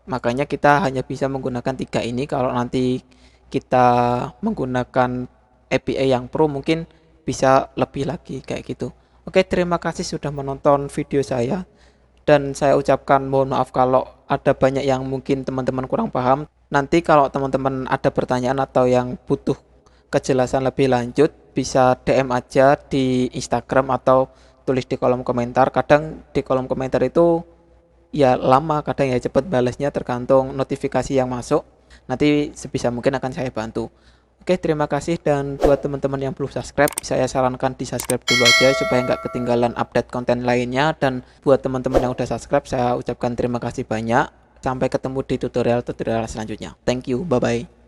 makanya kita hanya bisa menggunakan 3 ini. Kalau nanti kita menggunakan API yang pro mungkin bisa lebih lagi kayak gitu. Oke, terima kasih sudah menonton video saya, dan saya ucapkan mohon maaf kalau ada banyak yang mungkin teman-teman kurang paham. Nanti kalau teman-teman ada pertanyaan atau yang butuh kejelasan lebih lanjut, bisa DM aja di Instagram atau tulis di kolom komentar. Kadang di kolom komentar itu ya lama, kadang ya cepat balasnya, tergantung notifikasi yang masuk. Nanti sebisa mungkin akan saya bantu. Oke, terima kasih, dan buat teman-teman yang belum subscribe, saya sarankan di subscribe dulu aja supaya nggak ketinggalan update konten lainnya. Dan buat teman-teman yang udah subscribe, saya ucapkan terima kasih banyak. Sampai ketemu di tutorial selanjutnya. Thank you, bye-bye.